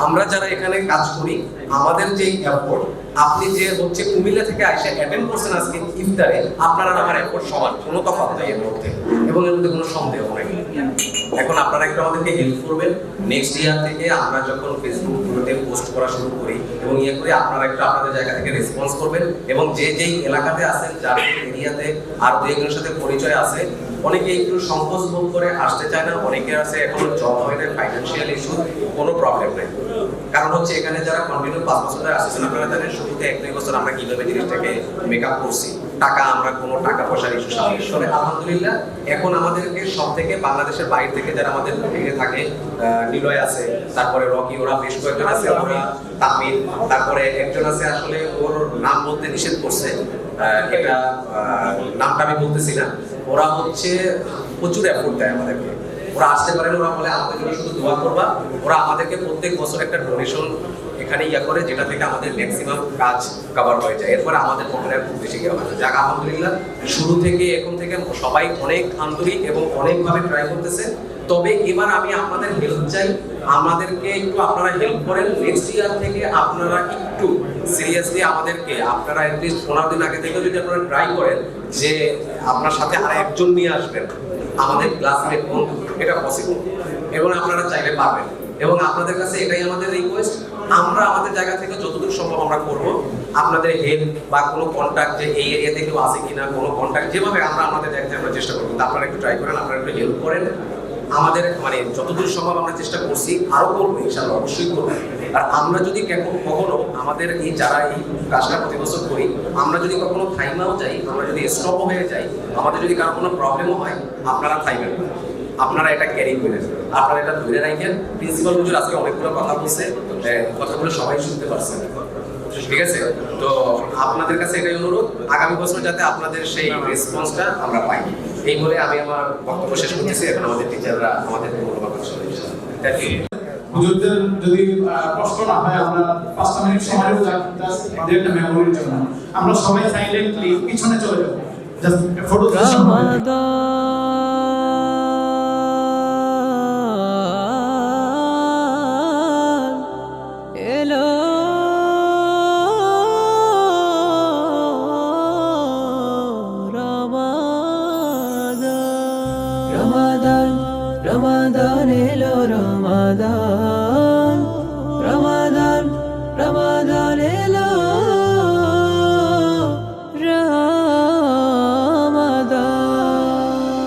আমরা যারা এখানে কাজ করি, আমাদের যেই এফোর্ট, আপনি যে হচ্ছে কুমিল্লা থেকে এসে অ্যাটেন্ড করছেন আজকে ইফতারে, আপনারা আমার এফোর্ট সমান, কোনো তফাৎ নাই এর মধ্যে, এবং এর মধ্যে কোনো সন্দেহ নাই। এখন আপনারা একটু আমাদেরকে হেল্প করবেন। নেক্সট ইয়ার থেকে আমরা যখন ফেসবুকগুলোতে পোস্ট করা শুরু করি এবং ইয়ে করে, আপনারা একটু আপনাদের জায়গা থেকে রেসপন্স করবেন। এবং যে যেই এলাকাতে আছেন, যার এরিয়াতে আর 2-1 সাথে পরিচয় আছে, অনেকে একটু সংকোচ বোধ করে আসতে চায় না, অনেকের আছে এখনো জব হয় না, ফাইন্যান্সিয়াল ইস্যু, কোনো প্রবলেম নেই। কারণ হচ্ছে এখানে যারা কন্টিনিউ 5 বছর ধরে আসছেন, আপনারা জানেন শুরুতে 1-2 বছর আমরা কিভাবে জিনিসটাকে মেকআপ করছি, আমরা কোনো টাকা পয়সার ইস্যু সামনে করে আলহামদুলিল্লাহ এখন আমাদেরকে সব থেকে বাংলাদেশের বাইরে থেকে যারা আমাদের ভেঙে থাকে, নিলয় আছে, তারপরে রকি, ওরা বেশ কয়েকজন আছে, ওরা তামিল, তারপরে একজন আছে আসলে ওর নাম বলতে নিষেধ করছে, এটা নামটা আমি বলতেছি না। ওরা হচ্ছে প্রচুর এফোর্ট দেয় আমাদেরকে, ওরা আসতে পারেন, ওরা বলে আমাদের জন্য শুধু দোয়া করবা। ওরা আমাদেরকে প্রত্যেক বছর একটা ডোনেশন এখানে করে, যেটা থেকে আমাদের ম্যাক্সিমাম কাজ কভার হয়ে যায়। এরপরে আমাদের পকেটে খুব বেশি দেওয়া হয় না। যাক আলহামদুলিল্লাহ শুরু থেকে এখন থেকে সবাই অনেক আন্তরিক এবং অনেকভাবে ট্রাই করতেছে। তবে এবার আমি আপনাদের হেল্প চাই, আমাদেরকে একটু আপনারা হেল্প করেন। নেক্সট ইয়ার থেকে আপনারা একটু সিরিয়াসলি আমাদেরকে, আপনারা অ্যাটলিস্ট 15 দিন আগে থেকে যদি আপনারা ট্রাই করেন যে আপনার সাথে আর একজন নিয়ে আসবেন আমাদের ক্লাসমেট বন্ধু, এটা পসিবল এবং আপনারা চাইলে পারবেন। এবং আপনাদের কাছে এটাই আমাদের রিকোয়েস্ট, আমরা আমাদের জায়গা থেকে যতদূর সম্ভব আমরা করব। আপনাদের হেল্প বা কোনো কন্ট্যাক্ট, যে এই এরিয়াতে কেউ আছে কিনা, কোনো কন্ট্যাক্ট, যেভাবে আমরা আমাদের জায়গাতে আমরা চেষ্টা করবো, আপনারা একটু ট্রাই করেন, আপনারা একটু হেল্প করেন। আমাদের মানে যতদূর সম্ভব আমরা চেষ্টা করছি, আরো করবো ইনশাআল্লাহ, অবশ্যই করবো। আর আমরা যদি কখনো আমাদের এই যারা এই কাজটা প্রতি বছর করি, আমরা যদি কখনো থাইমাও যাই, আমরা যদি স্টপ হয়ে যাই, আমাদের যদি কারো কোনো প্রবলেমও হয়, আপনারা থাইবেন না, আপনারা এটা ক্যারি করেন, আপনারা এটা ধরে রাখেন। প্রিন্সিপাল হুজুর আজকে অনেকগুলো কথা বলছে, কথাগুলো সবাই শুনতে পারছেন। ঠিক আছে? তো আপনাদের কাছে এটাই অনুরোধ, আগামী বছর যাতে আপনাদের সেই রেসপন্সটা আমরা পাই। এই বলে আমি আমার বক্তব্য শেষ করতেছি। এখন আমাদের টিচাররা আমাদের মূল্যবান কথা শুনবে। Thank you. হুজুরদের যদি কষ্ট না হয়, আমরা 5 মিনিট সময় জাস্ট একটা মেমোরির জন্য আমরা সবাই সাইলেন্টলি পিছনে চলে যাব, just photo session Ramadan elo Ramadan, Ramadan, Ramadan elo Ramadan.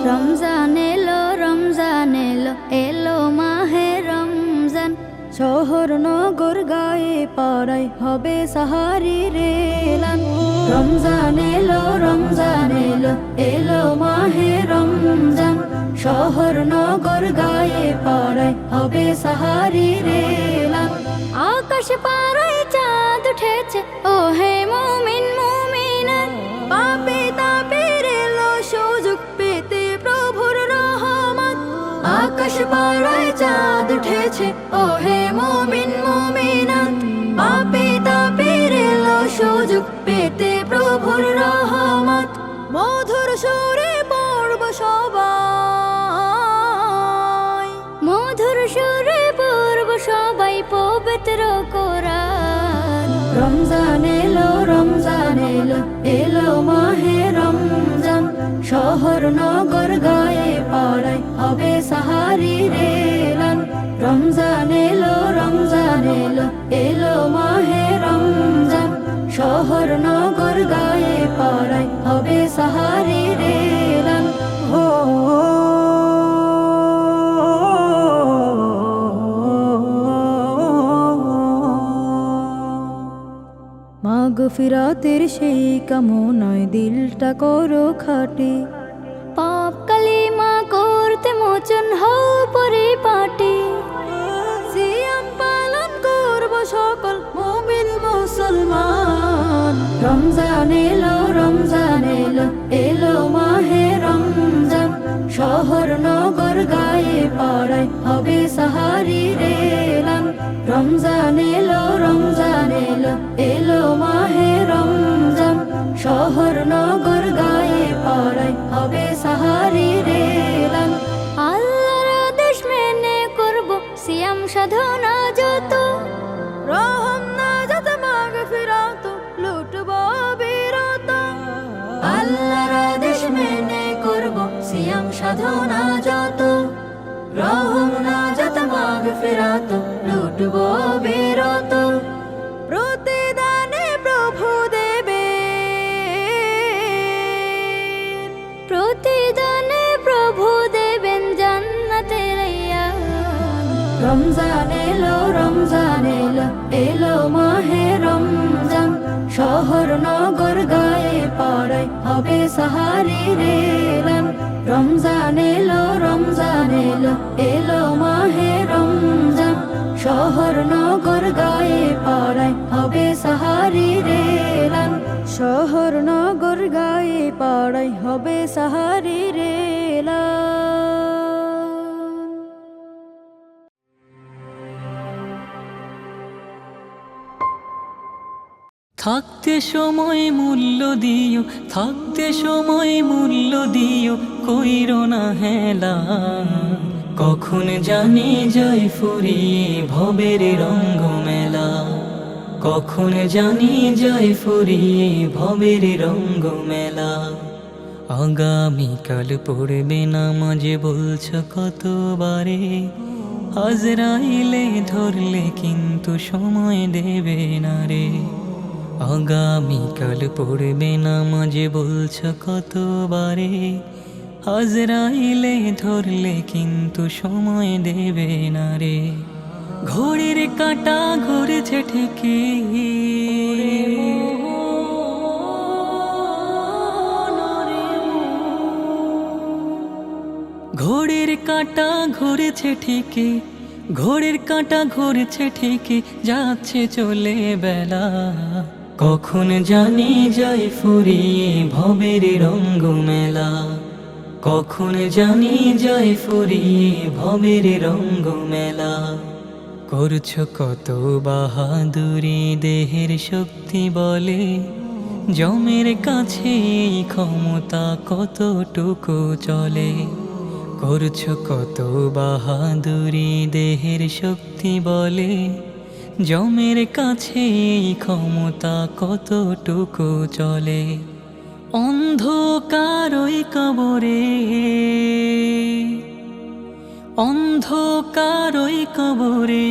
Ramzan elo, Ramzan elo, elo mahe Ramzan. শহর নগর গায়ে পাড়ায় হবে সাহারি রেলান। রমজান এলো, রমজান এলো, এলো মাহে রমজান। শহর নগর গায়ে পাড়ায় হবে সাহারি রেলান। আকাশ পাড়ায় চাঁদ উঠেছে, ও হে মুমিন মুমিনাত। পাপে তাপের এলো সুযোগ পেতে প্রভুর রহমত। আকাশ পাড়ায় চাঁদ উঠেছে, ও হে মুমিন মুমিনাত। পাপে তাপের এলো সুযোগ পেতে প্রভুর রহমত। মধুর সুরে পড়ব সবাই, মধুর সুরে পড়ব সবাই পবিত্র কোরআন। রমজান এলো, রমজান এলো, এলো মাহে রমজান। শহর নগর গায়ে পাড়ায় হবে সাহারি রেলান। রমজান এলো, রমজান এলো, এলো মাহে রমজান। শহর নগর গায়ে পাড়ায় হবে সাহারি রেলান। হো মাগফিরাতের সেই কামনায় দিলটা করো খাটে। পাপ কালিমা করতে মোচন হও পরিপাটি। সিয়াম পালন করব সকল মুমিন মুসলমান। রমজান এলো, রমজান এলো, এলো মাহে রমজান। শহর নগর গায়ে পাড়ায় হবে সাহারি রেলান। রমজান এলো, রমজান এলো, এলো মাহে রমজান। শহর নগর গায়ে পাড়ায় হবে সাহারি রেলান। আল্লাহর আদেশ মেনে করব সিয়াম সাধনা যত। রহম নাজাত মাগফিরাত লুটব বিরত। আল্লাহর আদেশ মেনে করব সিয়াম সাধনা যত। রহম নাজাত মাগফিরাত লুটব বিরত। প্রতিদানে প্রভু দেবে, প্রতিদানে প্রভু দেবেন জান্নাতের ইয়ান। রমজান এলো, রমজান এলো, এলো মাহে রমজান। শহর নগর গায়ে পাড়ায় হবে সাহারি রেলান। রমজান এলো, রমজান এলো, এলো মাহে রমজান। শহর নগর গায়ে পাড়ায় হবে সাহারি রেলান। শহর নগর গায়ে পাড়ায় হবে সাহারি রেলান। থাকতে সময় মূল্য দিও, থাকতে সময় মূল্য দিও, কইরো না হেলা। কখন জানি যায় ফুরিয়ে ভবের রঙ্গ মেলা। কখন জানি যায় ফুরিয়ে ভবের রঙ্গ মেলা। আগামীকাল পড়বে নামাজে বলছ কতবারে। আজরাইলে ধরলে কিন্তু সময় দেবে না রে। আগামীকাল পড়বে নামাজে বলছ কতবারে। আজরাইলে ধরলে কিন্তু সময় দেবে না রে। ঘড়ির কাঁটা ঘুরেছে ঠিকই, ঘড়ির কাঁটা ঘুরেছে ঠিকই, ঘোরের কাঁটা ঘুরছে ঠিকই যাচ্ছে চলে বেলা, কখন জানি যায় ফুরিয়ে ভবের রঙ্গ মেলা, কখন জানি যায় ফুরিয়ে ভবের রঙ্গ মেলা। করছো কত বাহাদুরি দেহের শক্তি বলে, জমের কাছে এই ক্ষমতা কতটুকু চলে। করছো কত বাহাদুরি দেহের শক্তি বলে, জমের কাছে এই ক্ষমতা কতটুকু চলে। অন্ধকার ওই কবরে, অন্ধকার ওই কবরে,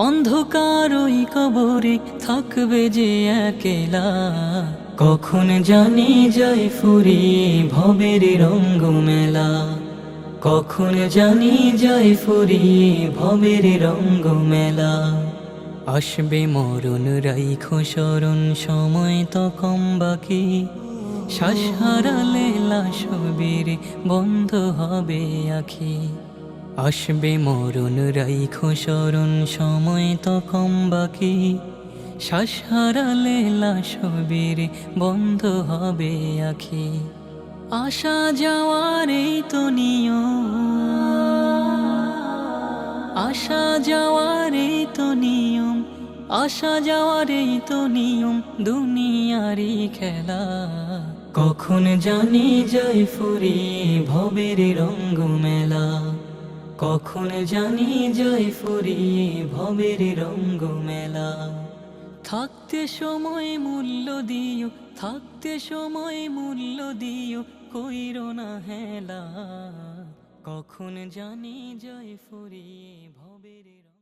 অন্ধকার ওই কবরে থাকবে যে একলা, কখন জানি যায় ফুরিয়ে ভবের রঙ্গ মেলা, কখন জানি যায় ফুরিয়ে ভবের রঙ্গ মেলা। আসবে মরণ রাইখো স্মরণ সময় তো কম বাকি, শ্বাস হারালে লাশবীর বন্ধ হবে আখি। আসবে মরণ রাইখো স্মরণ সময় তো কম বাকি, শ্বাস হারালে লাশবীর বন্ধ হবে আখি। আসা যাওয়ার এই তো নিয়ম, আসা যাওয়ার এই তো নিয়ম, আসা যাওয়ার এই তো নিয়ম দুনিয়ারই খেলা, কখন জানি যায় ফুরিয়ে ভবের রঙ্গ মেলা, কখন জানি যায় ফুরিয়ে ভবের রঙ্গ মেলা। থাকতে সময় মূল্য দিও, থাকতে সময় মূল্য দিও, কইরো না হেলা, কখন জানি যায় ফুরিয়ে ভবের